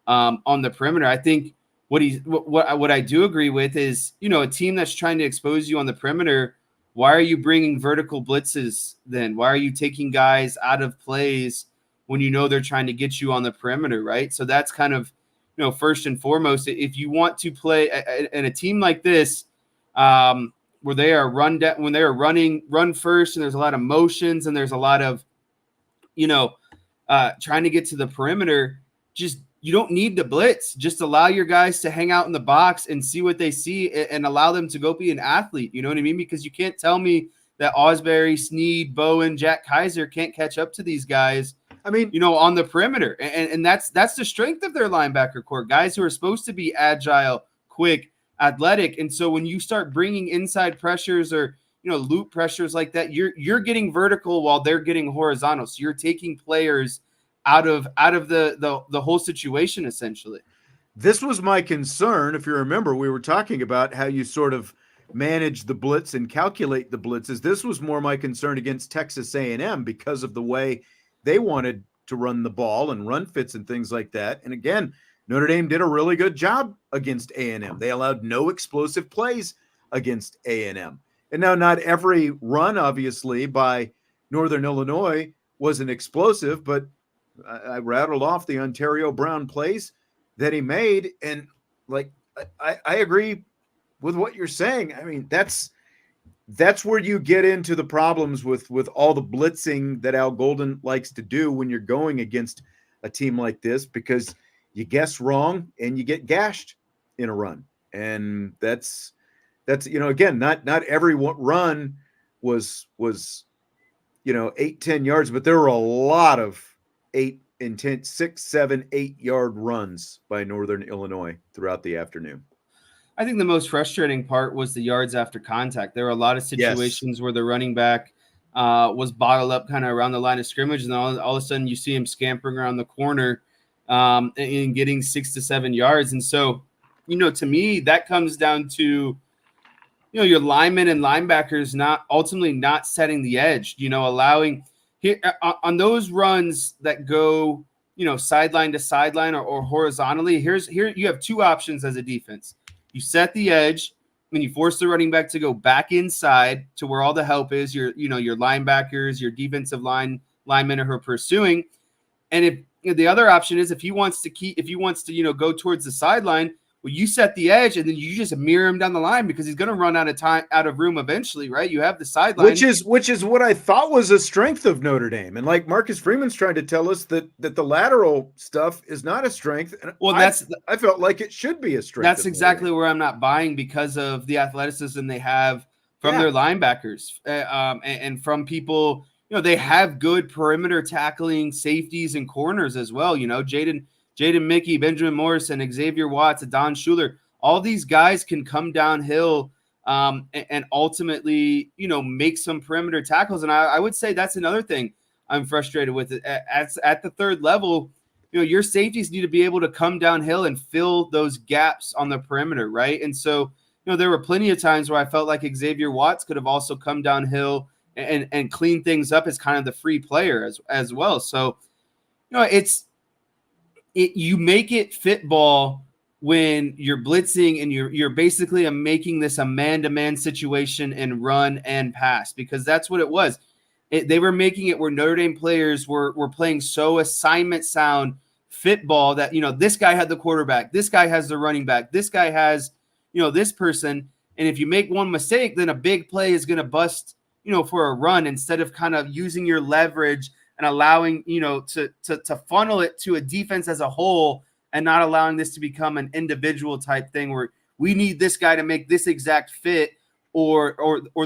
on the perimeter. I think what I do agree with is, a team that's trying to expose you on the perimeter, why are you bringing vertical blitzes then? Why are you taking guys out of plays when they're trying to get you on the perimeter, right? So that's kind of, first and foremost, if you want to play in a team like this, where they are run first, and there's a lot of motions and there's a lot of, trying to get to the perimeter, you don't need to blitz. Just allow your guys to hang out in the box and see what they see and allow them to go be an athlete. You know what I mean? Because you can't tell me that Osbury, Sneed, Bowen, Jack Kaiser can't catch up to these guys. I mean, on the perimeter. And that's the strength of their linebacker core, guys who are supposed to be agile, quick, athletic. And so when you start bringing inside pressures or, loop pressures like that, you're getting vertical while they're getting horizontal. So you're taking players out of the whole situation, essentially. This was my concern. If you remember, we were talking about how you sort of manage the blitz and calculate the blitzes. This was more my concern against Texas A&M because of the way they wanted to run the ball and run fits and things like that. And again, Notre Dame did a really good job against A&M. They allowed no explosive plays against A&M. And now not every run, obviously, by Northern Illinois was an explosive, but I rattled off the Ontario Brown plays that he made. And like, I agree with what you're saying. I mean, that's where you get into the problems with all the blitzing that Al Golden likes to do when you're going against a team like this, because you guess wrong and you get gashed in a run. And that's again, not every run was 8-10 yards, but there were a lot of 6, 7, 8 yard runs by Northern Illinois throughout the afternoon. I think the most frustrating part was the yards after contact. There were a lot of situations where the running back was bottled up kind of around the line of scrimmage, and all of a sudden you see him scampering around the corner and getting 6 to 7 yards. And so, to me, that comes down to, your linemen and linebackers ultimately not setting the edge, allowing here on those runs that go, sideline to sideline or horizontally. Here you have 2 options as a defense. You set the edge and you force the running back to go back inside to where all the help is, your linebackers, your defensive linemen who are pursuing. And if the other option is if he wants to go towards the sideline, well, you set the edge and then you just mirror him down the line because he's going to run out of room eventually, right? You have the sideline, which is what I thought was a strength of Notre Dame, and like Marcus Freeman's trying to tell us that the lateral stuff is not a strength. And I felt like it should be a strength. That's exactly where I'm not buying because of the athleticism they have from their linebackers and from people. They have good perimeter tackling safeties and corners as well. Jaden Jaden Mickey, Benjamin Morrison, Xavier Watts, Don Schuler, all these guys can come downhill and ultimately, make some perimeter tackles. And I would say that's another thing I'm frustrated with. At the third level, your safeties need to be able to come downhill and fill those gaps on the perimeter, right? And so, there were plenty of times where I felt like Xavier Watts could have also come downhill and clean things up as kind of the free player as well. So, you make it fit ball when you're blitzing and you're basically making this a man-to-man situation and run and pass, because that's what it was. They were making it where Notre Dame players were playing so assignment sound fit ball that, this guy had the quarterback, this guy has the running back, this guy has, this person. And if you make one mistake, then a big play is going to bust, for a run, instead of kind of using your leverage and allowing, to funnel it to a defense as a whole, and not allowing this to become an individual type thing where we need this guy to make this exact fit or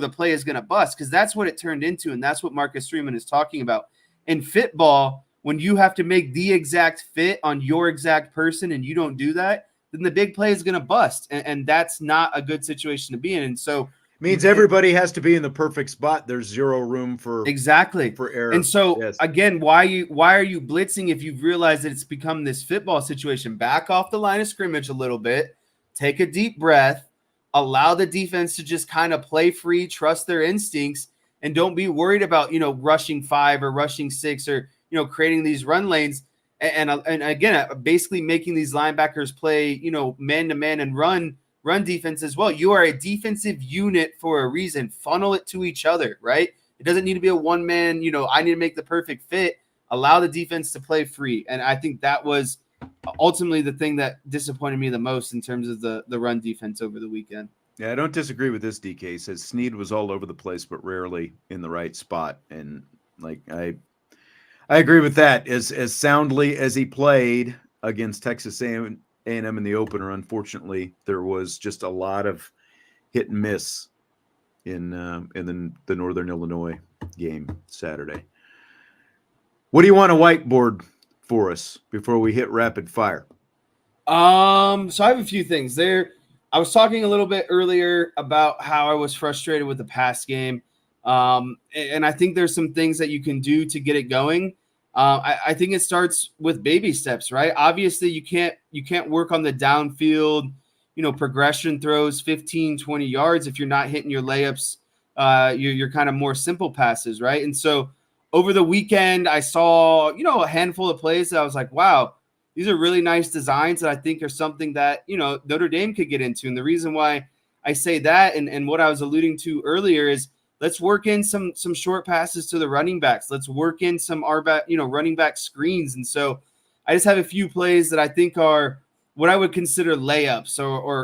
the play is going to bust, because that's what it turned into. And that's what Marcus Freeman is talking about. In football, when you have to make the exact fit on your exact person and you don't do that, then the big play is going to bust. And that's not a good situation to be in. And so means everybody has to be in the perfect spot. There's zero room for error. And so again, why are you blitzing if you've realized that it's become this football situation? Back off the line of scrimmage a little bit, take a deep breath, allow the defense to just kind of play free, trust their instincts, and don't be worried about, rushing 5 or rushing 6 or, creating these run lanes. And again, basically making these linebackers play, man-to-man and run defense as well. You are a defensive unit for a reason. Funnel it to each other, right? It doesn't need to be a one-man, I need to make the perfect fit. Allow the defense to play free. And I think that was ultimately the thing that disappointed me the most in terms of the run defense over the weekend. Yeah, I don't disagree with this. DK says Snead was all over the place, but rarely in the right spot. And I agree with that. As soundly as he played against Texas A&M in the opener, unfortunately, there was just a lot of hit and miss in the Northern Illinois game Saturday. What do you want to whiteboard for us before we hit rapid fire? So I have a few things there. I was talking a little bit earlier about how I was frustrated with the pass game. And I think there's some things that you can do to get it going. I think it starts with baby steps, right? Obviously you can't work on the downfield, progression throws 15, 20 yards if you're not hitting your layups, your kind of more simple passes, right? And so over the weekend, I saw, a handful of plays that I was like, wow, these are really nice designs that I think are something that, Notre Dame could get into. And the reason why I say that and what I was alluding to earlier is let's work in some short passes to the running backs. Let's work in some running back screens. And so I just have a few plays that I think are what I would consider layups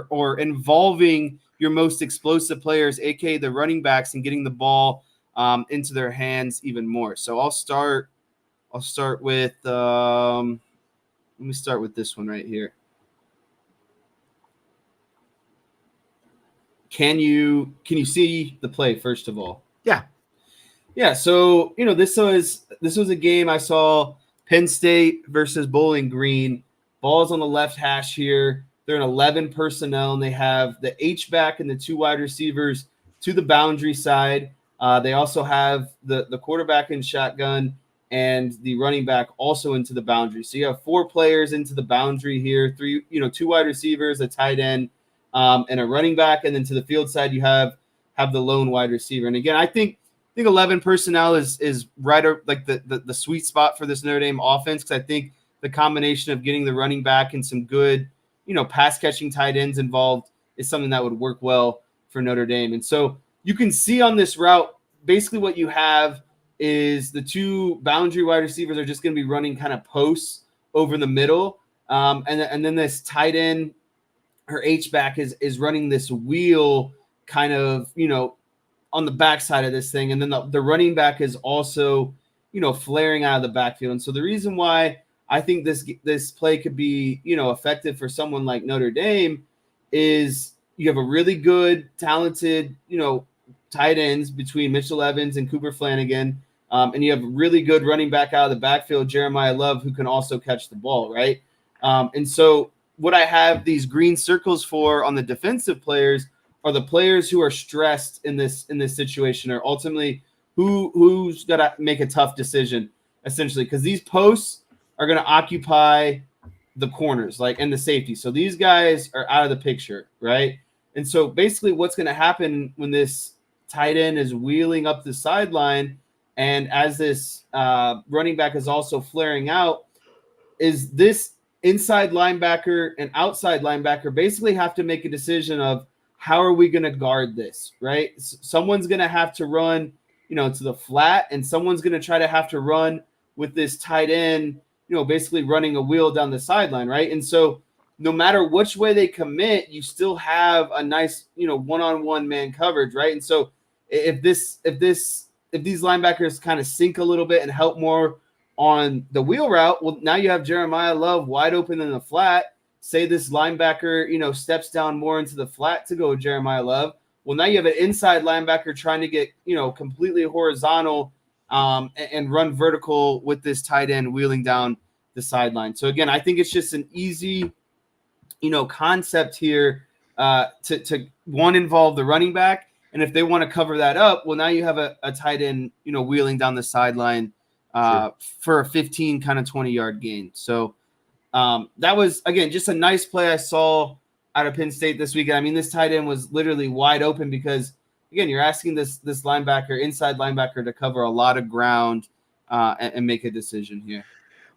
or involving your most explosive players, aka the running backs, and getting the ball into their hands even more. So I'll start with let me start with this one right here. Can you see the play first of all? Yeah. So this was a game I saw. Penn State versus Bowling Green. Ball's on the left hash here. They're in 11 personnel, and they have the H-back and the 2 wide receivers to the boundary side. They also have the quarterback in shotgun and the running back also into the boundary. So you have 4 players into the boundary here. 2 wide receivers, a tight end, and a running back. And then to the field side, you have the lone wide receiver. And again, I think 11 personnel is right like the sweet spot for this Notre Dame offense, because I think the combination of getting the running back and some good, pass catching tight ends involved is something that would work well for Notre Dame. And so you can see on this route, basically what you have is the 2 boundary wide receivers are just going to be running kind of posts over the middle. And then this tight end, her H-back is running this wheel kind of, on the backside of this thing. And then the running back is also, flaring out of the backfield. And so the reason why I think this play could be, effective for someone like Notre Dame is you have a really good, talented, tight ends between Mitchell Evans and Cooper Flanagan. And you have a really good running back out of the backfield, Jeremiah Love, who can also catch the ball, right? And so what I have these green circles for on the defensive players are the players who are stressed in this situation, or ultimately who's got to make a tough decision, essentially, because these posts are going to occupy the corners, like, and the safety. So these guys are out of the picture, right? And so basically what's going to happen when this tight end is wheeling up the sideline, and as this running back is also flaring out, is this inside linebacker and outside linebacker basically have to make a decision of how are we going to guard this, right? Someone's going to have to run, to the flat, and someone's going to try to have to run with this tight end, basically running a wheel down the sideline, right? And so no matter which way they commit, you still have a nice, one-on-one man coverage, right? And so if these linebackers kind of sink a little bit and help more on the wheel route, well, now you have Jeremiah Love wide open in the flat. Say this linebacker, steps down more into the flat to go with Jeremiah Love. Well, now you have an inside linebacker trying to get, completely horizontal and run vertical with this tight end wheeling down the sideline. So again, I think it's just an easy, concept here to one, involve the running back. And if they want to cover that up, well, now you have a tight end, wheeling down the sideline for a 15 kind of 20-yard gain. So that was, again, just a nice play I saw out of Penn State this weekend. I mean, this tight end was literally wide open because, again, you're asking this linebacker, inside linebacker, to cover a lot of ground and make a decision here.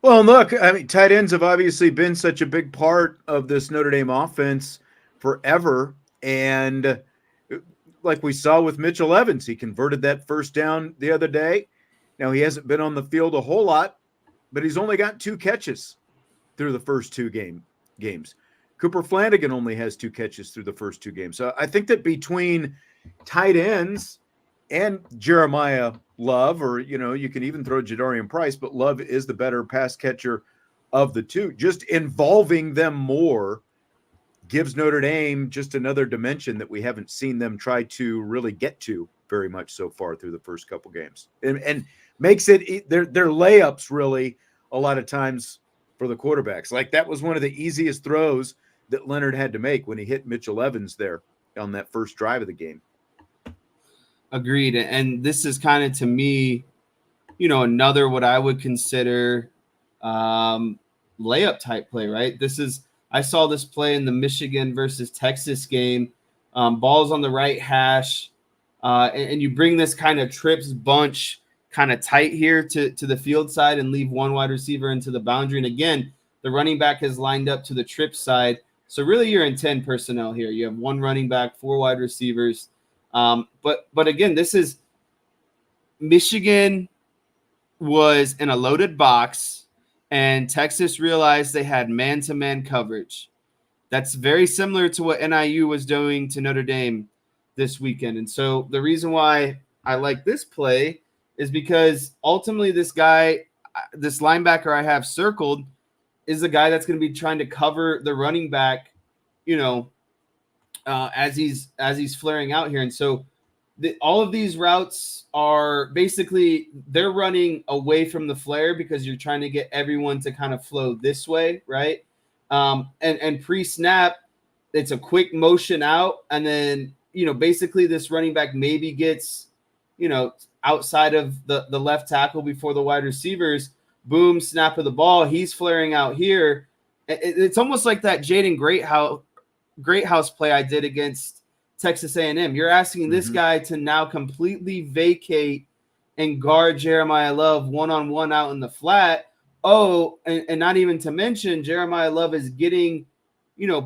Well, look, I mean, tight ends have obviously been such a big part of this Notre Dame offense forever. And like we saw with Mitchell Evans, he converted that first down the other day. Now, he hasn't been on the field a whole lot, but he's only got 2 catches through the first 2 games. Cooper Flanagan only has 2 catches through the first 2 games. So I think that between tight ends and Jeremiah Love, or, you can even throw Jadarian Price, but Love is the better pass catcher of the 2. Just involving them more gives Notre Dame just another dimension that we haven't seen them try to really get to very much so far through the first couple games, and makes it their layups really a lot of times for the quarterbacks. Like that was one of the easiest throws that Leonard had to make when he hit Mitchell Evans there on that first drive of the game. Agreed. And this is kind of, to me, another what I would consider layup type play, right? I saw this play in the Michigan versus Texas game. Balls on the right hash, and you bring this kind of trips bunch kind of tight here to the field side and leave one wide receiver into the boundary. And again, the running back is lined up to the trip side. So really you're in 10 personnel here. You have 1 running back, 4 wide receivers. But again, this is Michigan was in a loaded box, and Texas realized they had man-to-man coverage. That's very similar to what NIU was doing to Notre Dame this weekend. And so the reason why I like this play is because ultimately this linebacker I have circled is the guy that's going to be trying to cover the running back, as he's flaring out here. And so all of these routes are basically, they're running away from the flare because you're trying to get everyone to kind of flow this way, right? And pre-snap, it's a quick motion out. And then, basically this running back maybe gets, outside of the left tackle before the wide receivers. Boom, snap of the ball. He's flaring out here. It's almost like that Jaden Greathouse play I did against Texas A&M. You're asking this guy to now completely vacate and guard Jeremiah Love one-on-one out in the flat. Oh, and not even to mention Jeremiah Love is getting,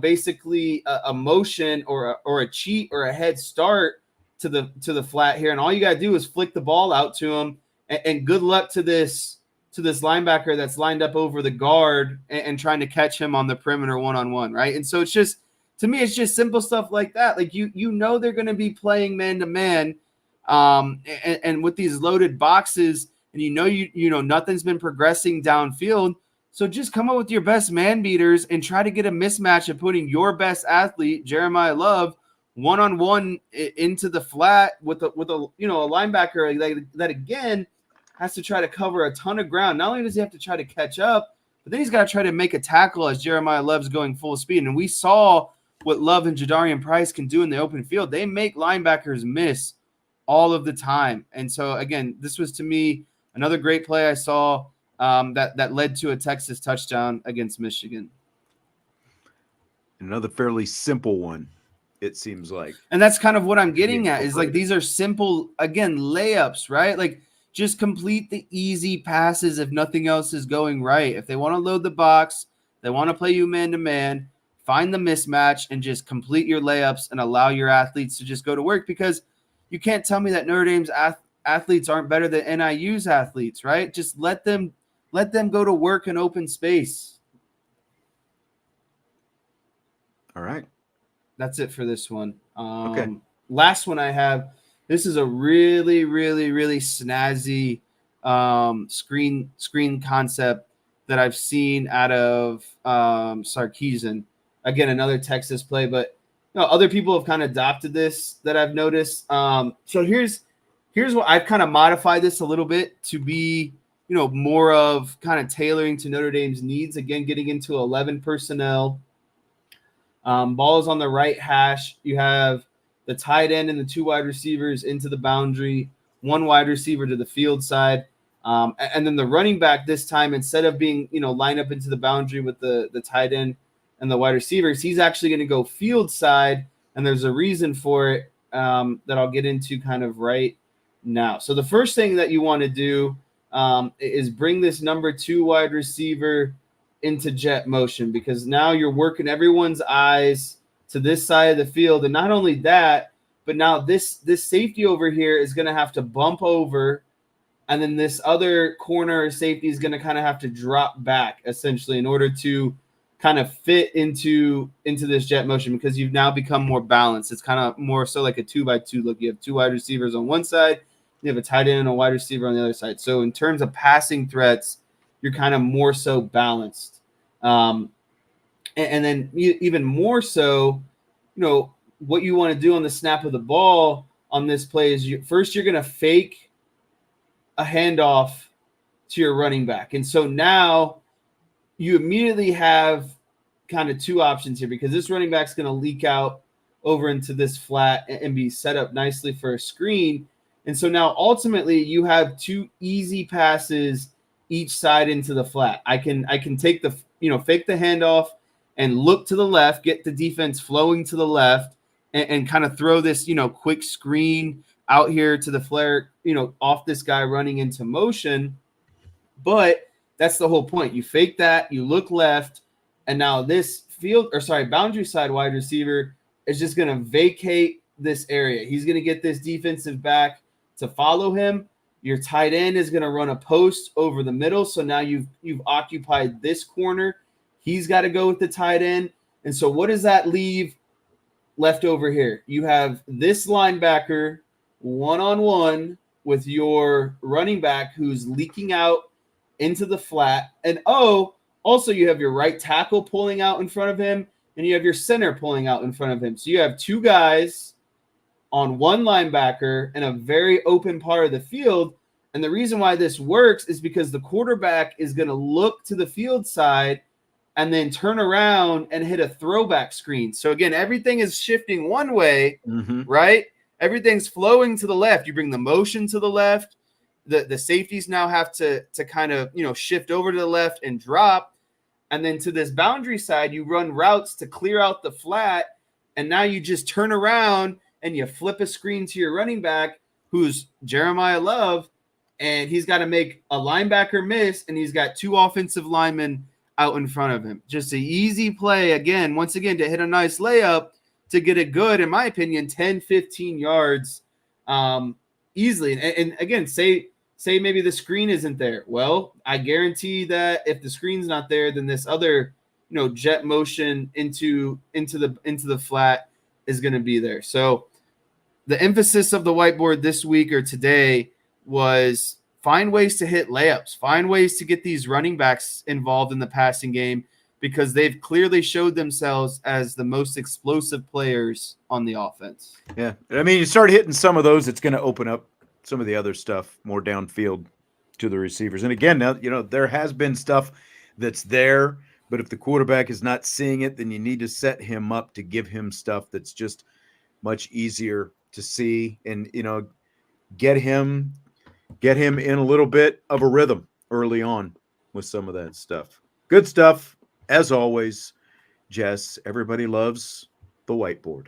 basically a motion or a cheat or a head start to the flat here. And all you got to do is flick the ball out to him, and good luck to this linebacker that's lined up over the guard and trying to catch him on the perimeter one-on-one, right? And so it's just, to me, it's just simple stuff like that. Like they're going to be playing man-to-man, and with these loaded boxes, and nothing's been progressing downfield. So just come up with your best man beaters and try to get a mismatch of putting your best athlete, Jeremiah Love, one-on-one into the flat with a linebacker that again has to try to cover a ton of ground. Not only does he have to try to catch up, but then he's got to try to make a tackle as Jeremiah Love's going full speed. And we saw what Love and Jadarian Price can do in the open field. They make linebackers miss all of the time. And so, again, this was, to me, another great play I saw that led to a Texas touchdown against Michigan. Another fairly simple one, it seems like. And that's kind of what I'm getting at, is like these are simple, again, layups, right? Like just complete the easy passes if nothing else is going right. If they want to load the box, they want to play you man-to-man, find the mismatch and just complete your layups and allow your athletes to just go to work, because you can't tell me that Notre Dame's athletes aren't better than NIU's athletes, right? Just let them go to work in open space. All right. That's it for this one. Okay. Last one I have. This is a really, really, really snazzy screen concept that I've seen out of Sarkisian. Again, another Texas play, but other people have kind of adopted this that I've noticed. So here's what I've kind of modified this a little bit to be, more of kind of tailoring to Notre Dame's needs. Again, getting into 11 personnel. Ball is on the right hash. You have the tight end and the 2 wide receivers into the boundary, 1 wide receiver to the field side. And then the running back this time, instead of being, lined up into the boundary with the tight end and the wide receivers, he's actually going to go field side. And there's a reason for it that I'll get into kind of right now. So the first thing that you want to do is bring this number 2 wide receiver into jet motion, because now you're working everyone's eyes to this side of the field. And not only that, but now this safety over here is going to have to bump over, and then this other corner safety is going to kind of have to drop back essentially in order to kind of fit into this jet motion, because you've now become more balanced. It's kind of more so like a 2x2 look. You have 2 wide receivers on one side, you have a tight end and a wide receiver on the other side. So in terms of passing threats, you're kind of more so balanced. And then even more so, what you want to do on the snap of the ball on this play is you're going to fake a handoff to your running back. And so now you immediately have kind of 2 options here, because this running back's going to leak out over into this flat and be set up nicely for a screen. And so now ultimately you have 2 easy passes each side into the flat. I can take the, fake the handoff and look to the left, get the defense flowing to the left, and kind of throw this, quick screen out here to the flare, off this guy running into motion. But that's the whole point. You fake that, you look left, and now this boundary side wide receiver is just going to vacate this area. He's going to get this defensive back to follow him. Your tight end is going to run a post over the middle. So now you've occupied this corner. He's got to go with the tight end. And so what does that leave left over here? You have this linebacker one-on-one with your running back who's leaking out into the flat. And also you have your right tackle pulling out in front of him, and you have your center pulling out in front of him. So you have 2 guys on 1 linebacker in a very open part of the field. And the reason why this works is because the quarterback is going to look to the field side and then turn around and hit a throwback screen. So again, everything is shifting one way, right? Everything's flowing to the left. You bring the motion to the left. The safeties now have to kind of, shift over to the left and drop. And then to this boundary side, you run routes to clear out the flat. And now you just turn around and you flip a screen to your running back, who's Jeremiah Love, and he's got to make a linebacker miss, and he's got 2 offensive linemen out in front of him. Just an easy play, once again, to hit a nice layup, to get it good, in my opinion, 10, 15 yards easily. And again, say maybe the screen isn't there. Well, I guarantee that if the screen's not there, then this other, jet motion into the flat is going to be there. So the emphasis of the whiteboard this week or today was find ways to hit layups, find ways to get these running backs involved in the passing game, because they've clearly showed themselves as the most explosive players on the offense. Yeah. I mean, you start hitting some of those, it's going to open up some of the other stuff more downfield to the receivers. And again, now, there has been stuff that's there. But if the quarterback is not seeing it, then you need to set him up to give him stuff that's just much easier to see, and get him in a little bit of a rhythm early on with some of that stuff. Good stuff as always, Jess. Everybody loves the whiteboard.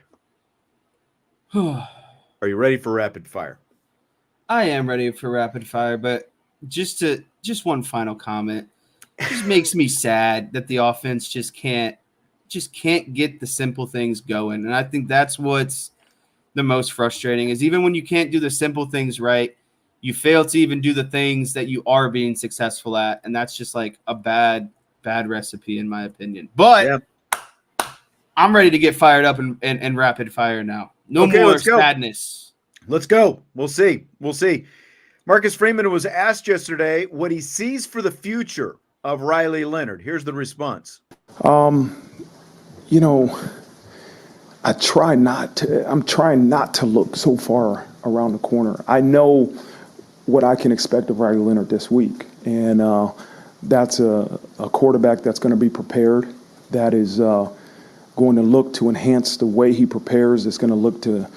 Are you ready for rapid fire? I am ready for rapid fire, but just one final comment. It just makes me sad that the offense just can't get the simple things going. And I think that's what's the most frustrating, is even when you can't do the simple things right, you fail to even do the things that you are being successful at. And that's just like a bad recipe in my opinion. But yeah. I'm ready to get fired up and rapid fire now. No more sadness. Let's go. We'll see. Marcus Freeman was asked yesterday what he sees for the future of Riley Leonard. Here's the response. I'm trying not to look so far around the corner. I know what I can expect of Riley Leonard this week. And that's a quarterback that's going to be prepared, that is going to look to enhance the way he prepares. It's going to look to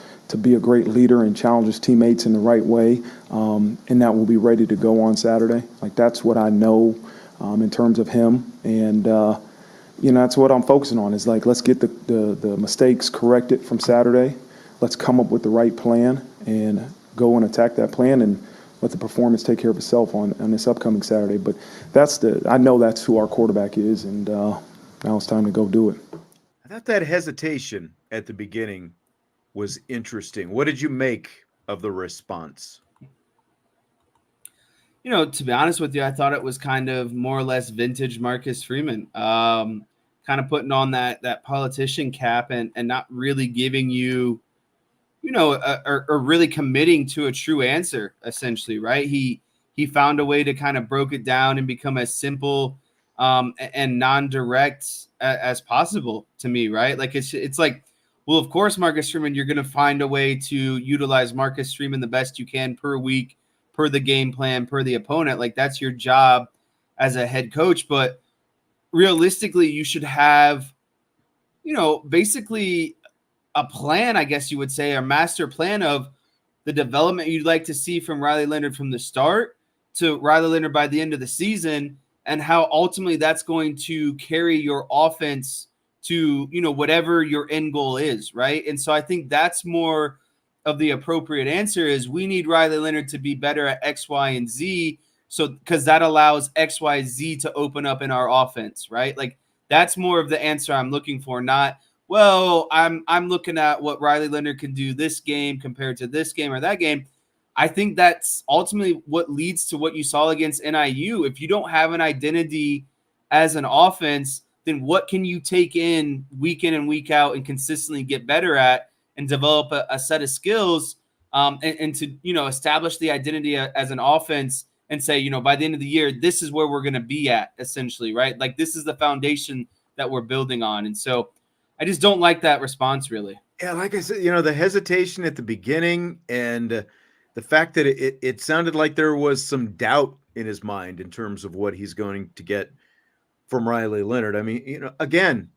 be a great leader and challenge his teammates in the right way, and that will be ready to go on Saturday. Like, that's what I know in terms of him, and that's what I'm focusing on. Is like, let's get the mistakes corrected from Saturday. Let's come up with the right plan and go and attack that plan, and let the performance take care of itself on this upcoming Saturday. But I know that's who our quarterback is, and now it's time to go do it. I thought that hesitation at the beginning was interesting. What did you make of the response? To be honest with you, I thought it was kind of more or less vintage Marcus Freeman, kind of putting on that politician cap and not really giving you, or really committing to a true answer, essentially, right? He found a way to kind of broke it down and become as simple and non-direct as possible to me, right? Like, it's like, well, of course, Marcus Freeman, you're going to find a way to utilize Marcus Freeman the best you can per week, per the game plan, per the opponent. Like, that's your job as a head coach. But realistically, you should have, basically a plan, I guess you would say, a master plan of the development you'd like to see from Riley Leonard from the start to Riley Leonard by the end of the season, and how ultimately that's going to carry your offense to, whatever your end goal is, right? And so I think that's more of the appropriate answer, is we need Riley Leonard to be better at X, Y, and Z, so because that allows X, Y, Z to open up in our offense, right? Like, that's more of the answer I'm looking for, not, well, I'm looking at what Riley Leonard can do this game compared to this game or that game. I think that's ultimately what leads to what you saw against NIU. If you don't have an identity as an offense, then what can you take in and week out and consistently get better at and develop a set of skills and to, establish the identity as an offense and say, by the end of the year, this is where we're going to be at, essentially, right? Like, this is the foundation that we're building on. And so I just don't like that response, really. Yeah, like I said, the hesitation at the beginning and the fact that it sounded like there was some doubt in his mind in terms of what he's going to get from Riley Leonard. I mean, again,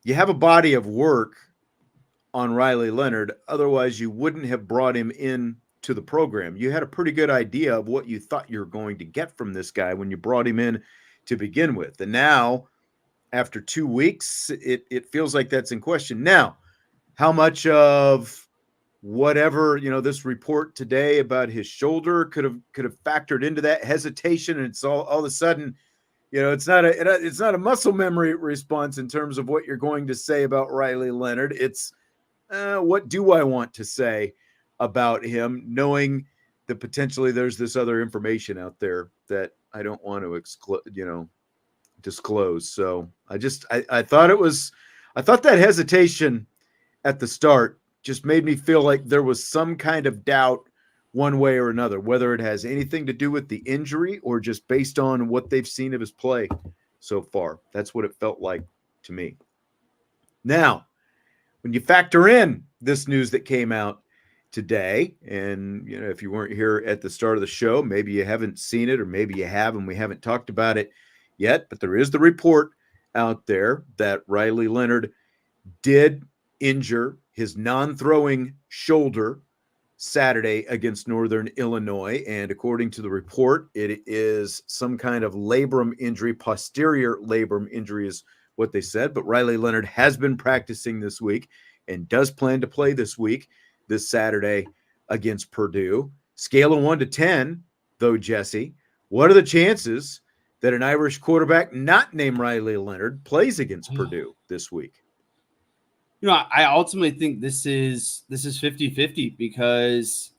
you have a body of work on Riley Leonard. Otherwise, you wouldn't have brought him in to the program. You had a pretty good idea of what you thought you were going to get from this guy when you brought him in to begin with. And now, after 2 weeks, it feels like that's in question. Now, how much of whatever, this report today about his shoulder could have factored into that hesitation, and it's all of a sudden, it's not a muscle memory response in terms of what you're going to say about Riley Leonard. It's what do I want to say about him, knowing that potentially there's this other information out there that I don't want to disclose. So I thought that hesitation at the start just made me feel like there was some kind of doubt one way or another, whether it has anything to do with the injury or just based on what they've seen of his play so far. That's what it felt like to me. Now, when you factor in this news that came out today, and if you weren't here at the start of the show, maybe you haven't seen it, or maybe you have and we haven't talked about it yet, but there is the report out there that Riley Leonard did injure his non-throwing shoulder Saturday against Northern Illinois. And according to the report, it is some kind of labrum injury, posterior labrum injury is what they said. But Riley Leonard has been practicing this week and does plan to play this Saturday against Purdue. Scale of 1 to 10, though, Jesse, what are the chances that an Irish quarterback not named Riley Leonard plays against Purdue this week? I ultimately think this is 50-50 because,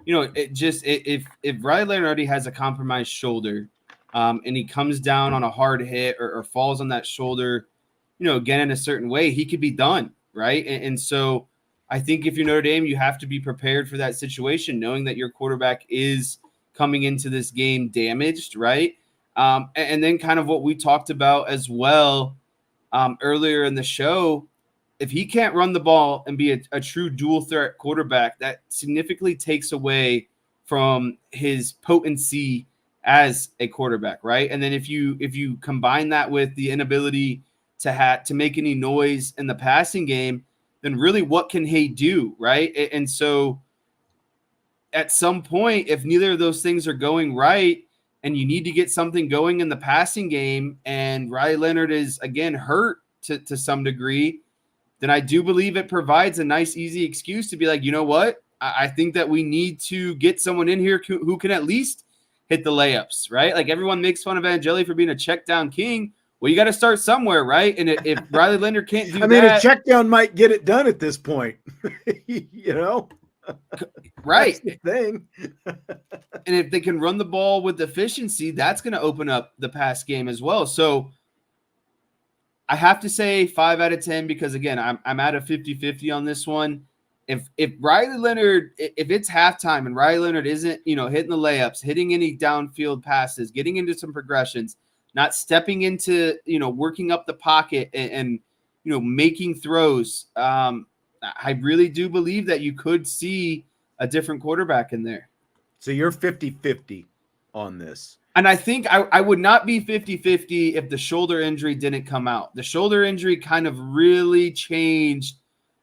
if Riley Leonard already has a compromised shoulder, and he comes down on a hard hit or falls on that shoulder, again, in a certain way, he could be done, right? And so I think if you're Notre Dame, you have to be prepared for that situation, knowing that your quarterback is coming into this game damaged, right? And then kind of what we talked about as well earlier in the show, if he can't run the ball and be a true dual threat quarterback, that significantly takes away from his potency as a quarterback, right? And then if you combine that with the inability to make any noise in the passing game, then really what can he do, right? And so at some point, if neither of those things are going right and you need to get something going in the passing game and Riley Leonard is, again, hurt to some degree, then I do believe it provides a nice, easy excuse to be like, you know what? I think that we need to get someone in here who can at least hit the layups, right? Like everyone makes fun of Angeli for being a check down king. Well, you got to start somewhere, right? And if Riley Leonard can't do a check down might get it done at this point, right? That's the thing. And if they can run the ball with efficiency, that's going to open up the pass game as well. So I have to say 5 out of 10 because, again, I'm at a 50-50 on this one. If Riley Leonard, if it's halftime and Riley Leonard isn't, hitting the layups, hitting any downfield passes, getting into some progressions, not stepping into, working up the pocket and making throws, I really do believe that you could see a different quarterback in there. So you're 50-50 on this. And I think I would not be 50-50 if the shoulder injury didn't come out. The shoulder injury kind of really changed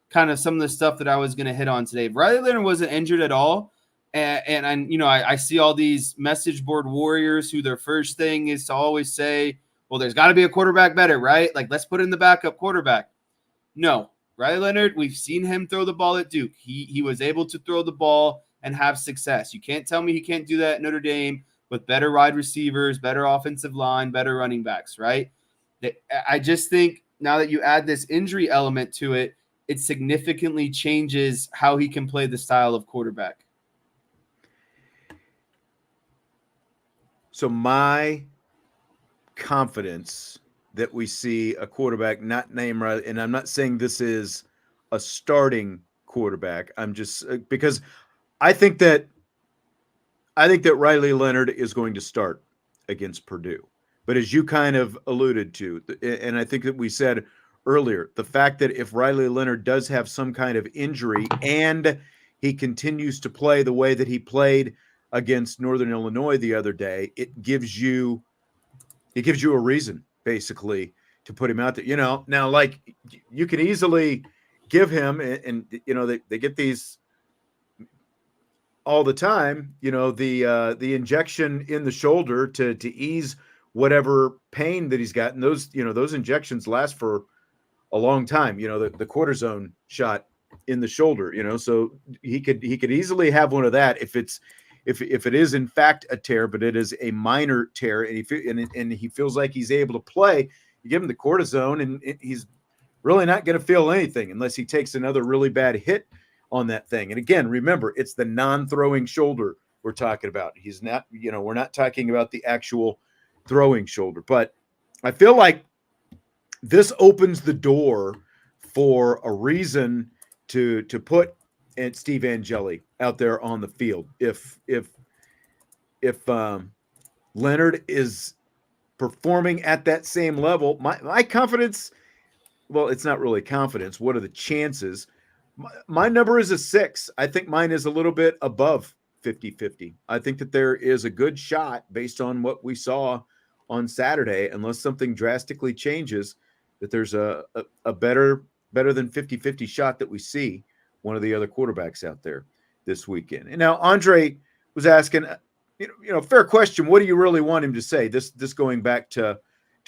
kind of some of the stuff that I was going to hit on today. If Riley Leonard wasn't injured at all, and I see all these message board warriors who their first thing is to always say, well, there's got to be a quarterback better, right? Like, let's put in the backup quarterback. No. Riley Leonard, we've seen him throw the ball at Duke. He was able to throw the ball and have success. You can't tell me he can't do that at Notre Dame with better wide receivers, better offensive line, better running backs, right? I just think now that you add this injury element to it, it significantly changes how he can play the style of quarterback. So my confidence that we see a quarterback not named Riley, and I'm not saying this is a starting quarterback. I'm just because I think that Riley Leonard is going to start against Purdue. But as you kind of alluded to, and I think that we said earlier, the fact that if Riley Leonard does have some kind of injury and he continues to play the way that he played against Northern Illinois the other day, it gives you a reason basically to put him out there. Now like you can easily give him and they get these all the time, the injection in the shoulder to ease whatever pain that he's got. And those injections last for a long time, the cortisone shot in the shoulder, so he could easily have one of that if it is in fact a tear, but it is a minor tear and he feels like he's able to play. You give him the cortisone and he's really not going to feel anything unless he takes another really bad hit on that thing. And again, remember, it's the non-throwing shoulder we're talking about. He's not, we're not talking about the actual throwing shoulder. But I feel like this opens the door for a reason to put Steve Angeli out there on the field. If Leonard is performing at that same level, my confidence, well, it's not really confidence. What are the chances? My number is a 6. I think mine is a little bit above 50-50. I think that there is a good shot based on what we saw on Saturday, unless something drastically changes, that there's a better than 50-50 shot that we see one of the other quarterbacks out there this weekend. And now Andre was asking, fair question. What do you really want him to say? This going back to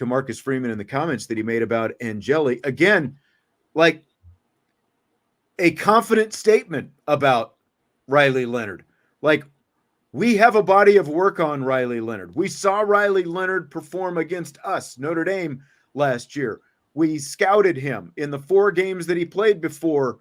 Marcus Freeman in the comments that he made about Angeli. Again, like a confident statement about Riley Leonard. Like, we have a body of work on Riley Leonard. We saw Riley Leonard perform against us, Notre Dame, last year. We scouted him in the 4 games that he played before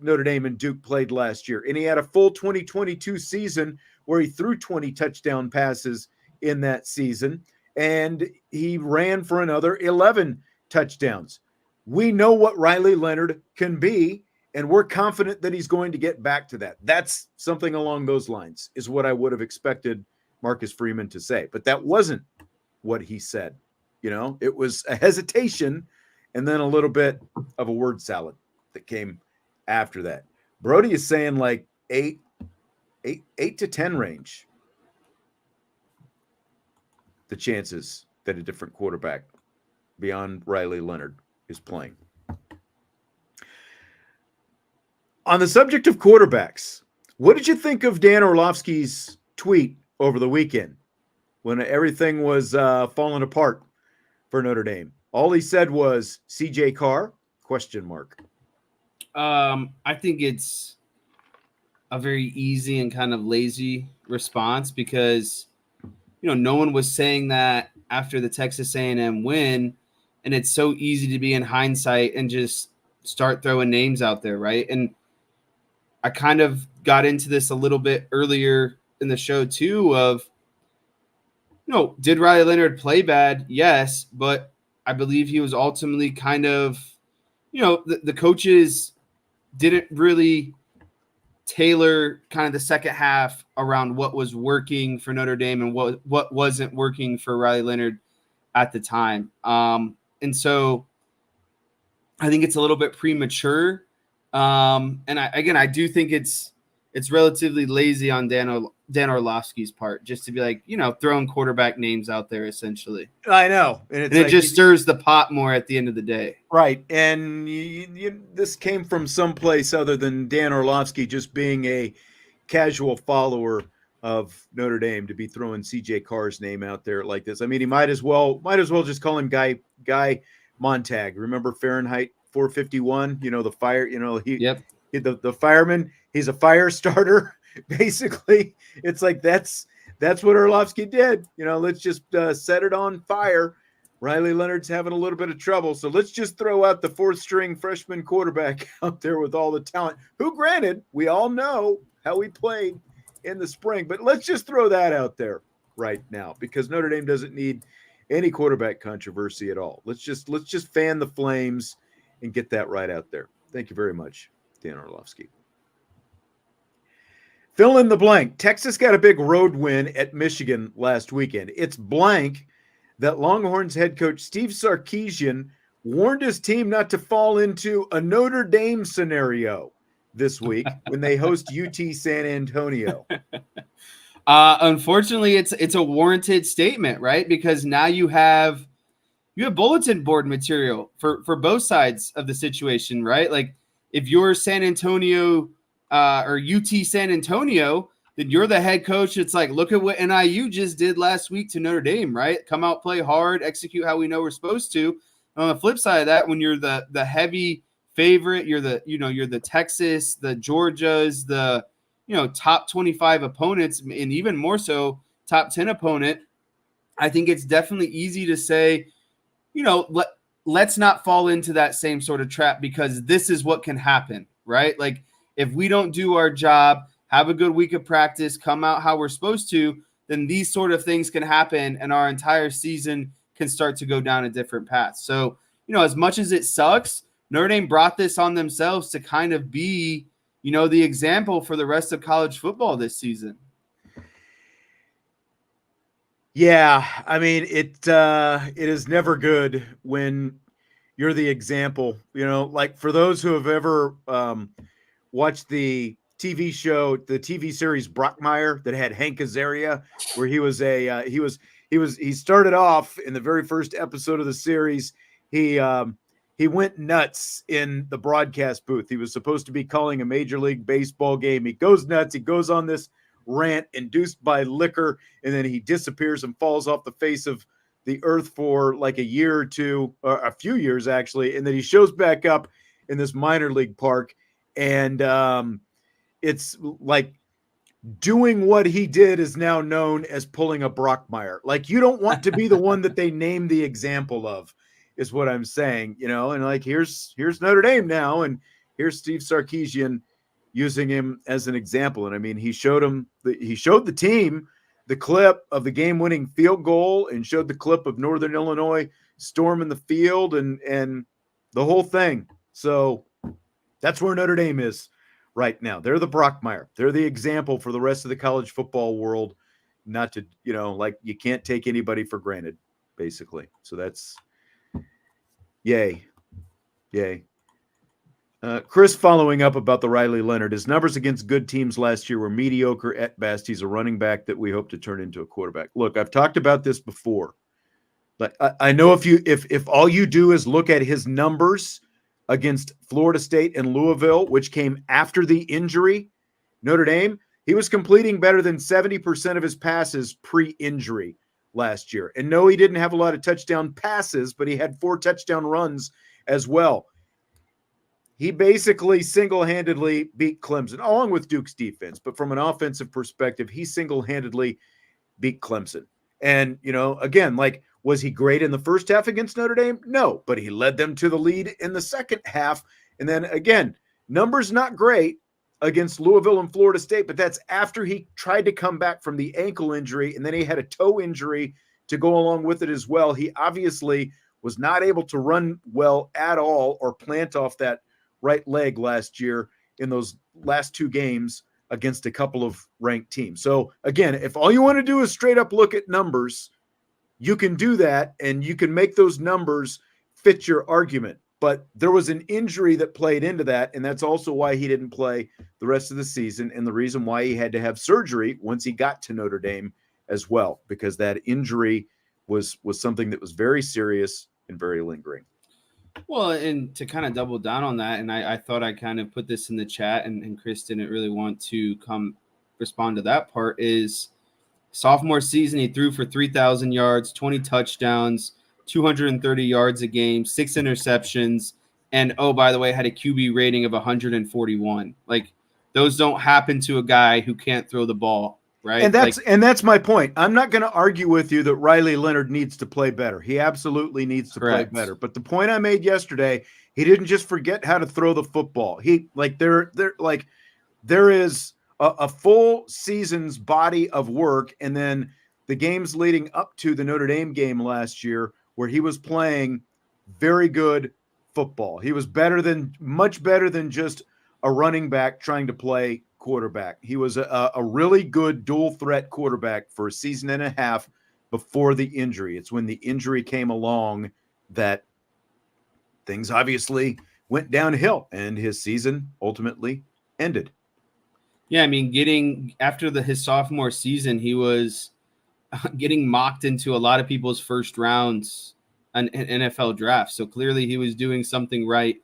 Notre Dame and Duke played last year. And he had a full 2022 season where he threw 20 touchdown passes in that season. And he ran for another 11 touchdowns. We know what Riley Leonard can be, and we're confident that he's going to get back to that. That's something along those lines is what I would have expected Marcus Freeman to say. But that wasn't what he said. It was a hesitation and then a little bit of a word salad that came after that. Brody is saying like 8 to 10 range. The chances that a different quarterback beyond Riley Leonard is playing. On the subject of quarterbacks, what did you think of Dan Orlovsky's tweet over the weekend when everything was falling apart for Notre Dame? All he said was CJ Carr, ? I think it's a very easy and kind of lazy response because, no one was saying that after the Texas A&M win, and it's so easy to be in hindsight and just start throwing names out there, right? And I kind of got into this a little bit earlier in the show too of, did Riley Leonard play bad? Yes, but I believe he was ultimately kind of, the coaches didn't really tailor kind of the second half around what was working for Notre Dame and what wasn't working for Riley Leonard at the time. And so I think it's a little bit premature. And I do think it's relatively lazy on Dan Orlovsky's part just to be like, throwing quarterback names out there essentially. I know. And it just stirs the pot more at the end of the day. Right. And this came from someplace other than Dan Orlovsky just being a casual follower of Notre Dame to be throwing CJ Carr's name out there like this. I mean, he might as well just call him Guy Montag. Remember Fahrenheit 451? The fire, the fireman, he's a fire starter. Basically, it's like that's what Orlovsky did. Let's just set it on fire. Riley Leonard's having a little bit of trouble, so let's just throw out the 4th-string freshman quarterback out there with all the talent, who, granted, we all know how he played in the spring, but let's just throw that out there right now because Notre Dame doesn't need any quarterback controversy at all. Let's just fan the flames and get that right out there. Thank you very much, Dan Orlovsky. Fill in the blank. Texas got a big road win at Michigan last weekend. It's blank that Longhorns head coach Steve Sarkisian warned his team not to fall into a Notre Dame scenario this week when they host UT San Antonio. Unfortunately, it's a warranted statement, right? Because now you have bulletin board material for both sides of the situation, right? Like if you're San Antonio or UT San Antonio, then you're the head coach. It's like, look at what NIU just did last week to Notre Dame, right? Come out, play hard, execute how we know we're supposed to. And on the flip side of that, when you're the heavy favorite, you're the Texas, the Georgias, the top 25 opponents, and even more so top 10 opponent. I think it's definitely easy to say, let's not fall into that same sort of trap because this is what can happen, right? Like if we don't do our job, have a good week of practice, come out how we're supposed to, then these sort of things can happen and our entire season can start to go down a different path. So, as much as it sucks, Notre Dame brought this on themselves to kind of be, the example for the rest of college football this season. Yeah, I mean, it is never good when you're the example. Like for those who have ever watched the TV show, the TV series Brockmire that had Hank Azaria, where he was he started off in the very first episode of the series. He went nuts in the broadcast booth. He was supposed to be calling a Major League Baseball game. He goes nuts. He goes on this rant induced by liquor, and then he disappears and falls off the face of the earth for like a year or two, or a few years actually, and then he shows back up in this minor league park, and it's like doing what he did is now known as pulling a Brockmire. Like, you don't want to be the one that they name the example of, is what I'm saying, and like, here's Notre Dame now, and here's Steve Sarkisian using him as an example. And I mean, he showed the team the clip of the game-winning field goal and showed the clip of Northern Illinois storming the field and the whole thing. So that's where Notre Dame is right now. They're the Brockmire. They're the example for the rest of the college football world, not to, like, you can't take anybody for granted, basically. So that's yay. Chris following up about the Riley Leonard. His numbers against good teams last year were mediocre at best. He's a running back that we hope to turn into a quarterback. Look, I've talked about this before. But I know if all you do is look at his numbers against Florida State and Louisville, which came after the injury, Notre Dame, he was completing better than 70% of his passes pre-injury last year. And no, he didn't have a lot of touchdown passes, but he had 4 touchdown runs as well. He basically single-handedly beat Clemson, along with Duke's defense. But from an offensive perspective, he single-handedly beat Clemson. And, again, like, was he great in the first half against Notre Dame? No, but he led them to the lead in the second half. And then, again, numbers not great against Louisville and Florida State, but that's after he tried to come back from the ankle injury, and then he had a toe injury to go along with it as well. He obviously was not able to run well at all or plant off that right leg last year in those last 2 games against a couple of ranked teams. So again, if all you want to do is straight up look at numbers, you can do that and you can make those numbers fit your argument. But there was an injury that played into that, and that's also why he didn't play the rest of the season, and the reason why he had to have surgery once he got to Notre Dame as well, because that injury was something that was very serious and very lingering. Well, and to kind of double down on that, and I thought I kind of put this in the chat, and Chris didn't really want to come respond to that part, is sophomore season, he threw for 3,000 yards, 20 touchdowns, 230 yards a game, 6 interceptions, and, oh, by the way, had a QB rating of 141. Like, those don't happen to a guy who can't throw the ball, right? And that's my point. I'm not going to argue with you that Riley Leonard needs to play better. He absolutely needs to play better. But the point I made yesterday, he didn't just forget how to throw the football. There is a full season's body of work, and then the games leading up to the Notre Dame game last year, where he was playing very good football. He was much better than just a running back trying to play quarterback. He was a really good dual threat quarterback for a season and a half before the injury. It's when the injury came along that things obviously went downhill, and his season ultimately ended. Yeah, I mean, after his sophomore season, he was getting mocked into a lot of people's first rounds in NFL drafts. So clearly he was doing something right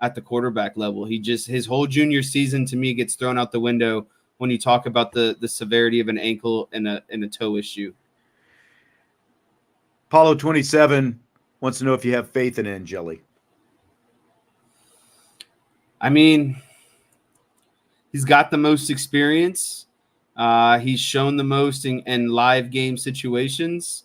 at the quarterback level. His whole junior season to me gets thrown out the window when you talk about the severity of an ankle and a toe issue. Apollo 27 wants to know if you have faith in Angeli. I mean, he's got the most experience. He's shown the most in live game situations.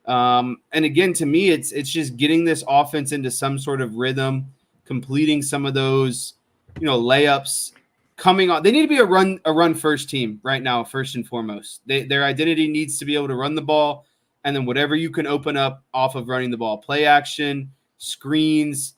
And again, to me, it's just getting this offense into some sort of rhythm, completing some of those, layups coming on. They need to be a run first team right now, first and foremost. Their identity needs to be able to run the ball, and then whatever you can open up off of running the ball, play action, screens,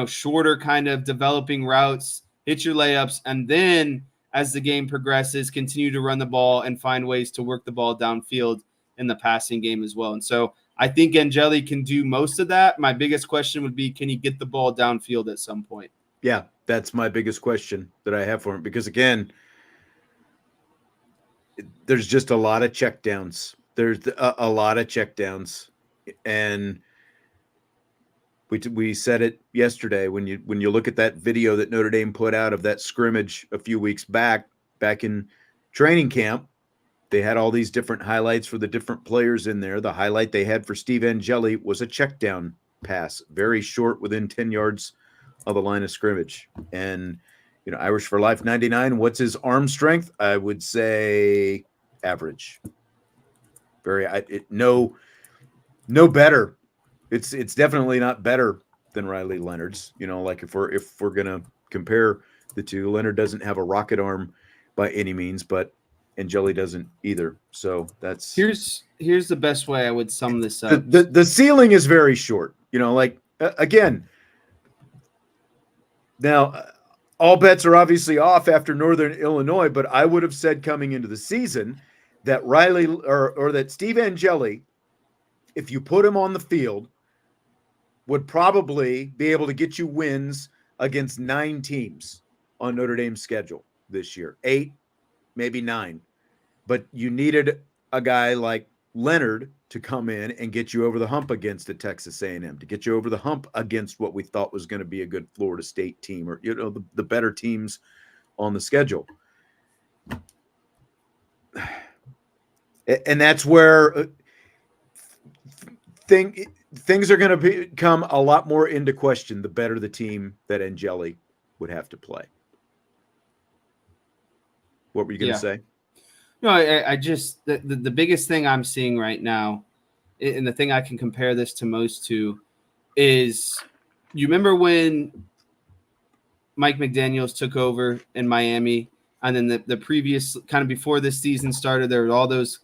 shorter kind of developing routes, hit your layups, and then as the game progresses, continue to run the ball and find ways to work the ball downfield in the passing game as well. And so I think Angeli can do most of that. My biggest question would be, can he get the ball downfield at some point? Yeah, that's my biggest question that I have for him, because, again, there's just a lot of checkdowns There's a lot of checkdowns, and we said it yesterday when you look at that video that Notre Dame put out of that scrimmage a few weeks back in training camp. They had all these different highlights for the different players in there. The highlight they had for Steve Angeli was a check down pass, very short, within 10 yards of the line of scrimmage. And, Irish for Life 99, what's his arm strength? I would say average. No better. It's definitely not better than Riley Leonard's. Like if we're going to compare the two, Leonard doesn't have a rocket arm by any means, but Angeli doesn't either. So that's here's the best way I would sum this up. The ceiling is very short. Again, now all bets are obviously off after Northern Illinois, but I would have said coming into the season that Riley or that Steve Angeli, if you put him on the field, would probably be able to get you wins against 9 teams on Notre Dame's schedule this year. 8, maybe 9. But you needed a guy like Leonard to come in and get you over the hump against a Texas A&M, to get you over the hump against what we thought was going to be a good Florida State team, or the better teams on the schedule. And that's where things are going to become a lot more into question the better the team that Angeli would have to play. What were you going to say? No, I just the biggest thing I'm seeing right now, and the thing I can compare this to most to, is you remember when Mike McDaniels took over in Miami, and then the previous kind of before this season started, there were all those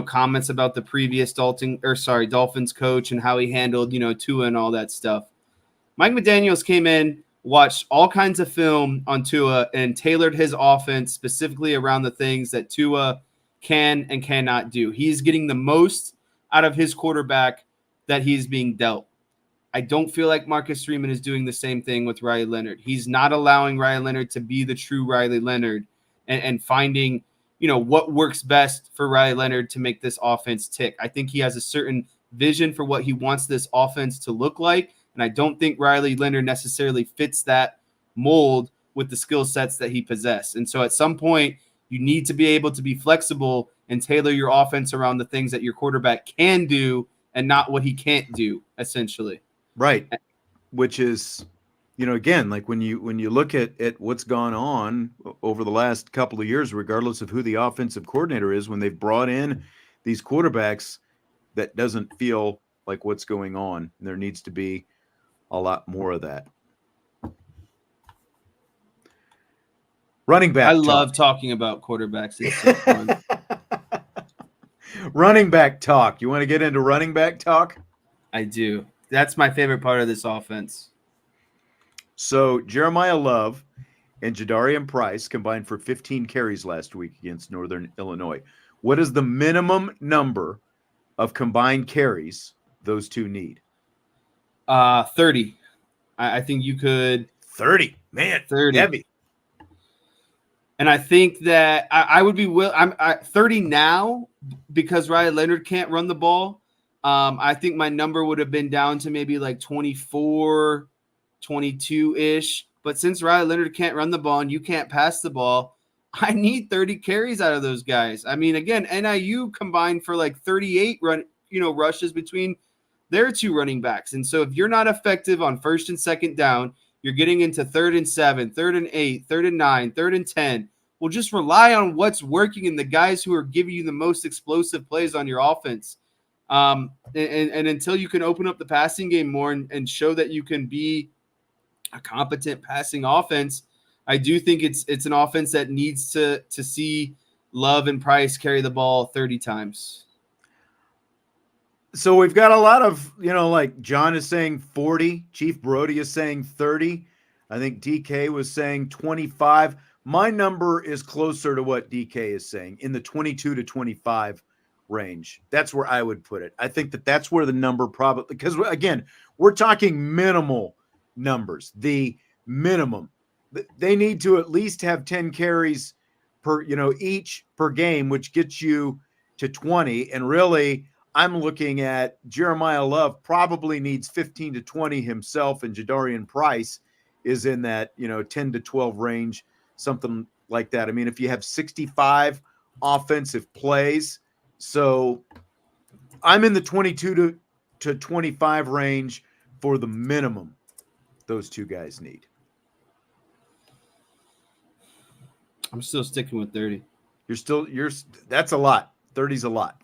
comments about the previous Dolphins coach and how he handled Tua and all that stuff. Mike McDaniels came in, watched all kinds of film on Tua, and tailored his offense specifically around the things that Tua can and cannot do. He's getting the most out of his quarterback that he's being dealt. I don't feel like Marcus Freeman is doing the same thing with Riley Leonard. He's not allowing Riley Leonard to be the true Riley Leonard and finding what works best for Riley Leonard to make this offense tick. I think he has a certain vision for what he wants this offense to look like, and I don't think Riley Leonard necessarily fits that mold with the skill sets that he possesses. And so at some point, you need to be able to be flexible and tailor your offense around the things that your quarterback can do and not what he can't do, essentially. Right. Which is, again, like when you look at what's gone on over the last couple of years, regardless of who the offensive coordinator is, when they've brought in these quarterbacks, that doesn't feel like what's going on. And there needs to be a lot more of that. Running back. I love talking about quarterbacks. It's so fun. Running back talk. You want to get into running back talk? I do. That's my favorite part of this offense. So Jeremiah Love and Jadarian Price combined for 15 carries last week against Northern Illinois. What is the minimum number of combined carries those two need? 30. I think you could. 30. Man, 30. Heavy. And I think that I would be I'm 30 now because Riley Leonard can't run the ball. I think my number would have been down to maybe like 24, 22-ish. But since Riley Leonard can't run the ball and you can't pass the ball, I need 30 carries out of those guys. I mean, again, NIU combined for like 38 rushes between their two running backs. And so if you're not effective on first and second down, you're getting into 3rd and 7, 3rd and 8, 3rd and 9, 3rd and 10. Well, just rely on what's working and the guys who are giving you the most explosive plays on your offense. And until you can open up the passing game more and show that you can be a competent passing offense, I do think it's an offense that needs to see Love and Price carry the ball 30 times. So we've got a lot of, like John is saying 40, Chief Brody is saying 30. I think DK was saying 25. My number is closer to what DK is saying, in the 22 to 25 range. That's where I would put it. I think that's where the number probably, because again, we're talking minimal numbers, the minimum. They need to at least have 10 carries per, each per game, which gets you, to 20. And really, I'm looking at Jeremiah Love probably needs 15 to 20 himself, and Jadarian Price is in that, 10 to 12 range, something like that. I mean, if you have 65 offensive plays, so I'm in the 22 to 25 range for the minimum those two guys need. I'm still sticking with 30. That's a lot. 30's a lot.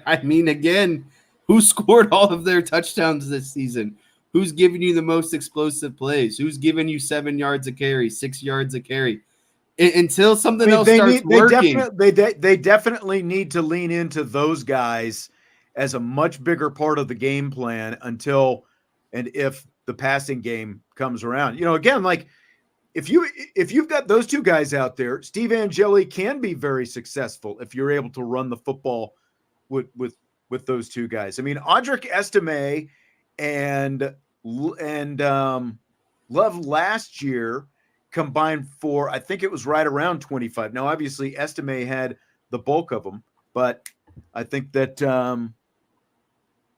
I mean, again, who scored all of their touchdowns this season? Who's giving you the most explosive plays? Who's giving you 7 yards a carry, 6 yards a carry? Until something else starts working. They definitely need to lean into those guys as a much bigger part of the game plan until and if the passing game comes around. Again, like if you've got those two guys out there, Steve Angeli can be very successful if you're able to run the football with those two guys. I mean, Audric Estime and Love last year combined for, I think it was right around 25. Now, obviously, Estime had the bulk of them, but I think that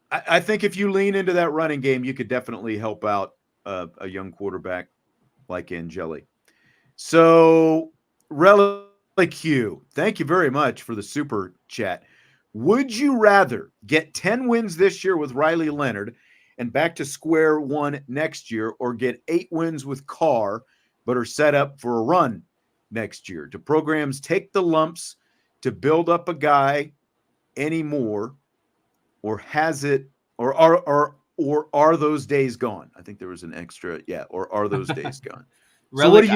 I think if you lean into that running game, you could definitely help out a young quarterback like Angeli. So, Relic Q, thank you very much for the super chat. Would you rather get 10 wins this year with Riley Leonard and back to square one next year, or get 8 wins with Carr but are set up for a run next year? Do programs take the lumps to build up a guy anymore, or has it, or are those days gone? I think there was an extra, or are those days gone? So what do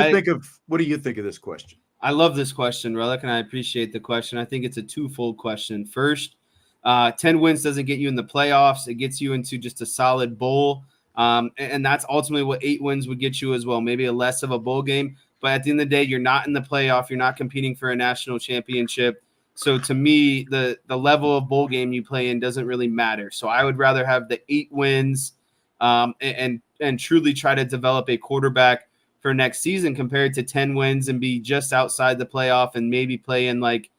you think of this question? I love this question, Relic, and I appreciate the question. I think it's a twofold question. First, 10 wins doesn't get you in the playoffs. It gets you into just a solid bowl. And that's ultimately what 8 wins would get you as well. Maybe a less of a bowl game. But at the end of the day, you're not in the playoff. You're not competing for a national championship. So to me, the level of bowl game you play in doesn't really matter. So I would rather have the 8 wins and truly try to develop a quarterback for next season compared to 10 wins and be just outside the playoff and maybe play in like,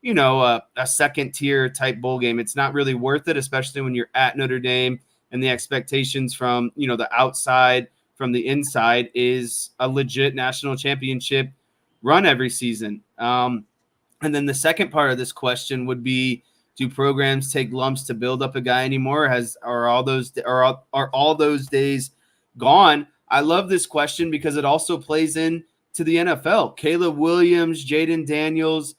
a second tier type bowl game. It's not really worth it, especially when you're at Notre Dame and the expectations from, the outside, from the inside is a legit national championship run every season. And then the second part of this question would be, do programs take lumps to build up a guy anymore? Are all those days gone? I love this question because it also plays in to the NFL. Caleb Williams, Jaden Daniels,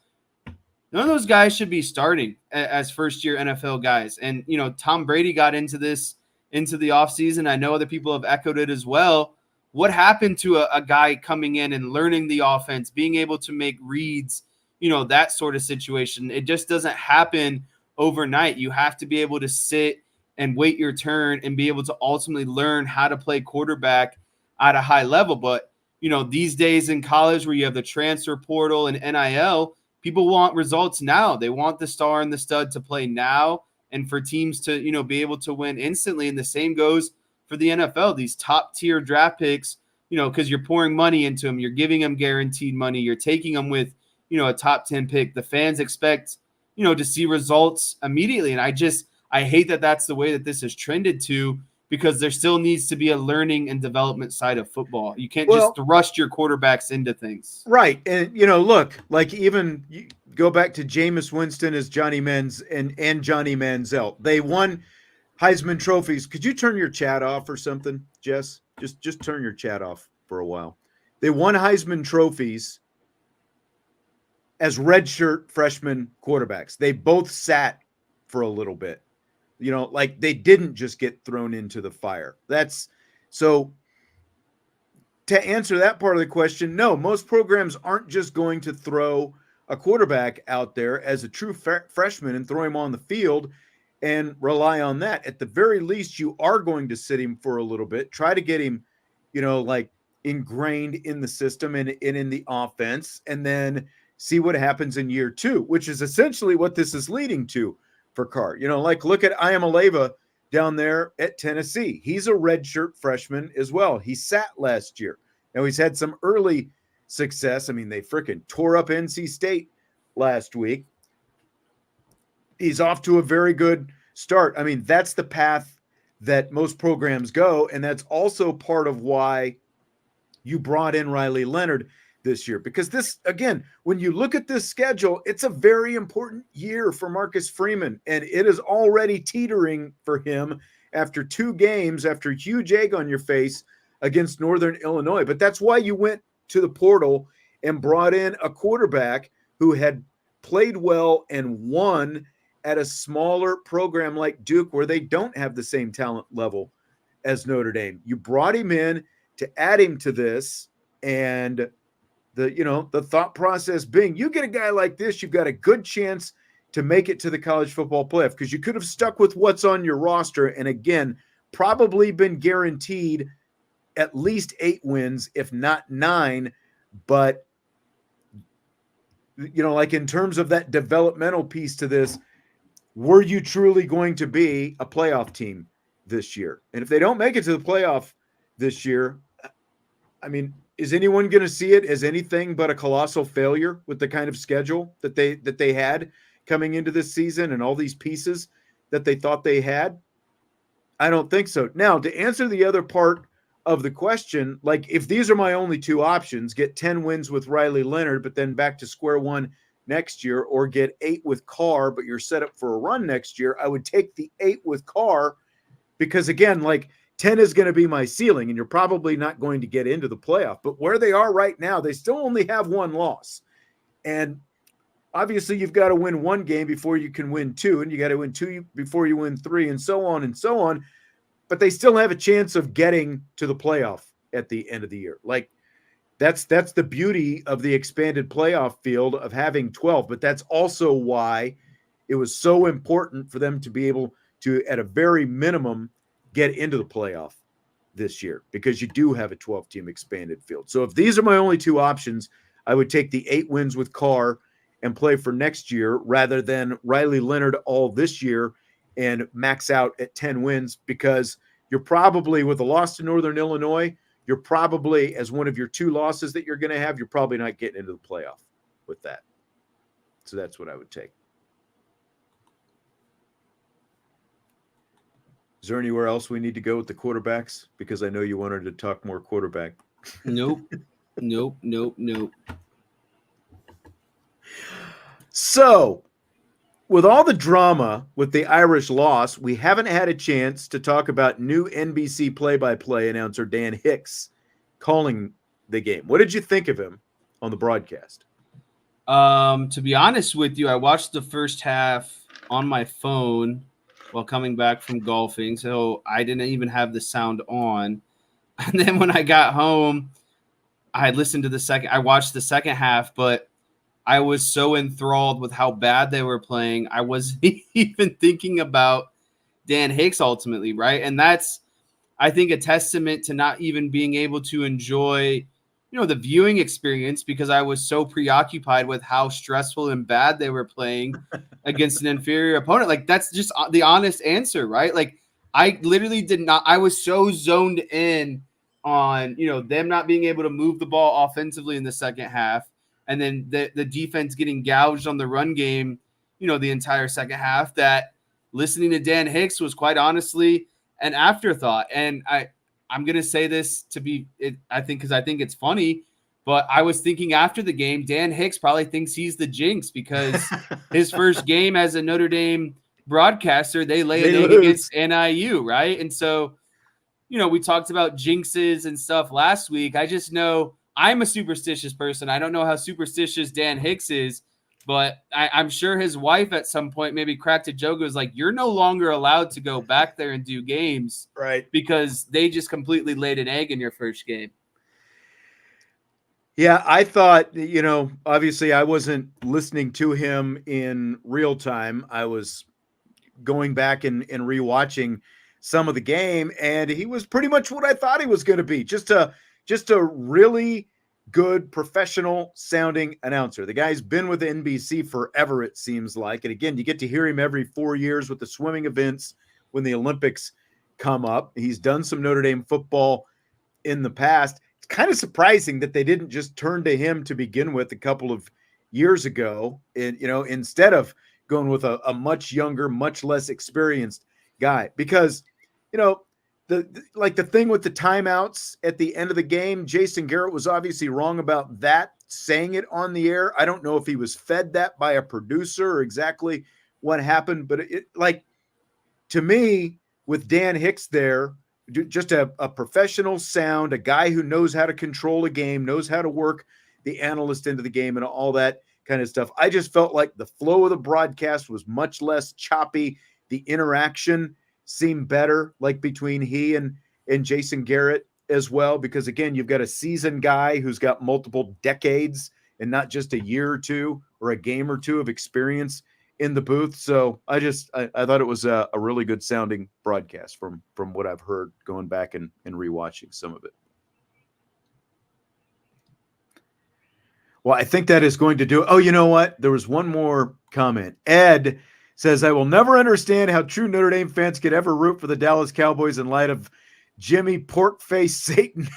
none of those guys should be starting as first-year NFL guys. And, Tom Brady got into this into the offseason. I know other people have echoed it as well. What happened to a guy coming in and learning the offense, being able to make reads, that sort of situation? It just doesn't happen overnight. You have to be able to sit and wait your turn and be able to ultimately learn how to play quarterback at a high level. But, these days in college where you have the transfer portal and NIL, people want results now. They want the star and the stud to play now and for teams to, be able to win instantly. And the same goes for the NFL. These top tier draft picks, because you're pouring money into them, you're giving them guaranteed money, you're taking them with, a top 10 pick. The fans expect, to see results immediately. And I hate that that's the way that this has trended to, because there still needs to be a learning and development side of football. You can't just thrust your quarterbacks into things. Right. And, look, like even you go back to Jameis Winston as Johnny and Johnny Manziel. They won Heisman trophies. Could you turn your chat off or something, Jess? Just turn your chat off for a while. They won Heisman trophies as redshirt freshman quarterbacks. They both sat for a little bit. Like they didn't just get thrown into the fire. That's so to answer that part of the question. No, most programs aren't just going to throw a quarterback out there as a true freshman and throw him on the field and rely on that. At the very least, you are going to sit him for a little bit, try to get him, like ingrained in the system and in the offense, and then see what happens in year 2, which is essentially what this is leading to for Carr. Like look at Iamaleava down there at Tennessee. He's a redshirt freshman as well. He sat last year. Now he's had some early success. I mean, they freaking tore up NC State last week, he's off to a very good start. I mean, that's the path that most programs go, and that's also part of why you brought in Riley Leonard this year. Because this, again, when you look at this schedule, it's a very important year for Marcus Freeman, and it is already teetering for him after 2 games, after a huge egg on your face against Northern Illinois. But that's why you went to the portal and brought in a quarterback who had played well and won at a smaller program like Duke, where they don't have the same talent level as Notre Dame. You brought him in to add him to this, and the thought process being, you get a guy like this, you've got a good chance to make it to the college football playoff, because you could have stuck with what's on your roster and, again, probably been guaranteed at least 8 wins, if not 9. But, like in terms of that developmental piece to this, were you truly going to be a playoff team this year? And if they don't make it to the playoff this year, I mean, is anyone going to see it as anything but a colossal failure with the kind of schedule that they had coming into this season and all these pieces that they thought they had? I don't think so. Now, to answer the other part of the question, like, if these are my only 2 options, get 10 wins with Riley Leonard, but then back to square one next year, or get 8 with Carr, but you're set up for a run next year, I would take the 8 with Carr, because, again, like, 10 is going to be my ceiling, and you're probably not going to get into the playoff. But where they are right now, they still only have 1 loss. And obviously you've got to win 1 game before you can win 2, and you got to win 2 before you win 3, and so on and so on. But they still have a chance of getting to the playoff at the end of the year. Like, that's the beauty of the expanded playoff field of having 12. But that's also why it was so important for them to be able to, at a very minimum, get into the playoff this year, because you do have a 12-team expanded field. So if these are my only 2 options, I would take the 8 wins with Carr and play for next year, rather than Riley Leonard all this year and max out at 10 wins, because you're probably, with a loss to Northern Illinois, you're probably, as one of your 2 losses that you're going to have, you're probably not getting into the playoff with that. So that's what I would take. Is there anywhere else we need to go with the quarterbacks? Because I know you wanted to talk more quarterback. Nope. So, with all the drama with the Irish loss, we haven't had a chance to talk about new NBC play-by-play announcer Dan Hicks calling the game. What did you think of him on the broadcast? To be honest with you, I watched the first half on my phone while coming back from golfing, so I didn't even have the sound on. And then when I got home, I listened to I watched the second half, but I was so enthralled with how bad they were playing, I wasn't even thinking about Dan Hicks ultimately, right? And that's, I think, a testament to not even being able to enjoy, the viewing experience, because I was so preoccupied with how stressful and bad they were playing against an inferior opponent. Like, that's just the honest answer, right? Like, I literally did not, I was so zoned in on, them not being able to move the ball offensively in the second half, and then the defense getting gouged on the run game, the entire second half, that listening to Dan Hicks was quite honestly an afterthought. And I'm going to say this because I think it's funny, but I was thinking after the game, Dan Hicks probably thinks he's the jinx, because his first game as a Notre Dame broadcaster, they lay an egg against NIU, right? And so, we talked about jinxes and stuff last week. I just know I'm a superstitious person. I don't know how superstitious Dan Hicks is, but I'm sure his wife at some point maybe cracked a joke. It was like, you're no longer allowed to go back there and do games, right? Because they just completely laid an egg in your first game. Yeah, I thought, obviously I wasn't listening to him in real time. I was going back and rewatching some of the game, and he was pretty much what I thought he was going to be. Just a really good professional sounding announcer. The guy's been with NBC forever, it seems like. And again, you get to hear him every 4 years with the swimming events when the Olympics come up. He's done some Notre Dame football in the past. It's kind of surprising that they didn't just turn to him to begin with a couple of years ago, and instead of going with a much younger, much less experienced guy. Because, the thing with the timeouts at the end of the game, Jason Garrett was obviously wrong about that, saying it on the air. I don't know if he was fed that by a producer or exactly what happened, but to me, with Dan Hicks there, just a professional sound, a guy who knows how to control a game, knows how to work the analyst into the game and all that kind of stuff. I just felt like the flow of the broadcast was much less choppy. The interaction seemed better, like between he and Jason Garrett as well, because again, you've got a seasoned guy who's got multiple decades and not just a year or two or a game or two of experience in the booth. So I thought it was a really good sounding broadcast from what I've heard going back and rewatching some of it. Well, I think that is going to do it. Oh, you know what? There was one more comment. Ed says, I will never understand how true Notre Dame fans could ever root for the Dallas Cowboys in light of Jimmy Porkface Satan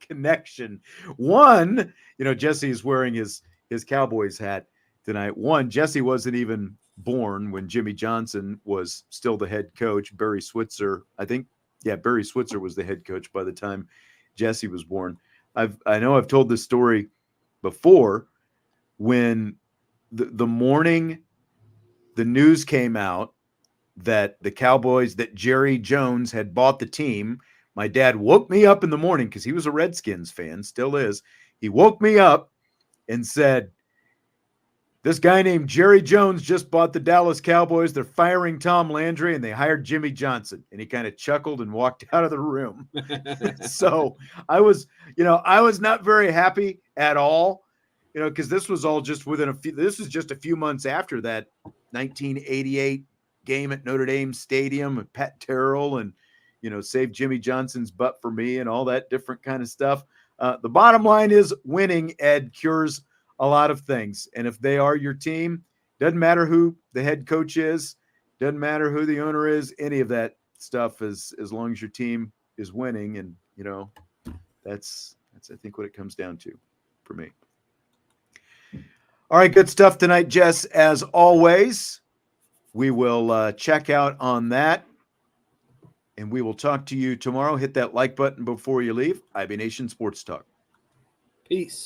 connection. One, Jesse is wearing his Cowboys hat tonight. One, Jesse wasn't even born when Jimmy Johnson was still the head coach. Barry Switzer, Barry Switzer was the head coach by the time Jesse was born. I know I've told this story before, when the morning the news came out that the Cowboys, that Jerry Jones had bought the team, my dad woke me up in the morning because he was a Redskins fan, still is. He woke me up and said, this guy named Jerry Jones just bought the Dallas Cowboys. They're firing Tom Landry and they hired Jimmy Johnson. And he kind of chuckled and walked out of the room. So I was not very happy at all, because this was all just this was just a few months after that 1988 game at Notre Dame Stadium with Pat Terrell and, save Jimmy Johnson's butt for me and all that different kind of stuff. The bottom line is winning, Ed, cures a lot of things. And if they are your team, doesn't matter who the head coach is, doesn't matter who the owner is, any of that stuff, as long as your team is winning. And, that's I think what it comes down to for me. All right, good stuff tonight, Jess. As always, we will check out on that. And we will talk to you tomorrow. Hit that like button before you leave. IB Nation Sports Talk. Peace.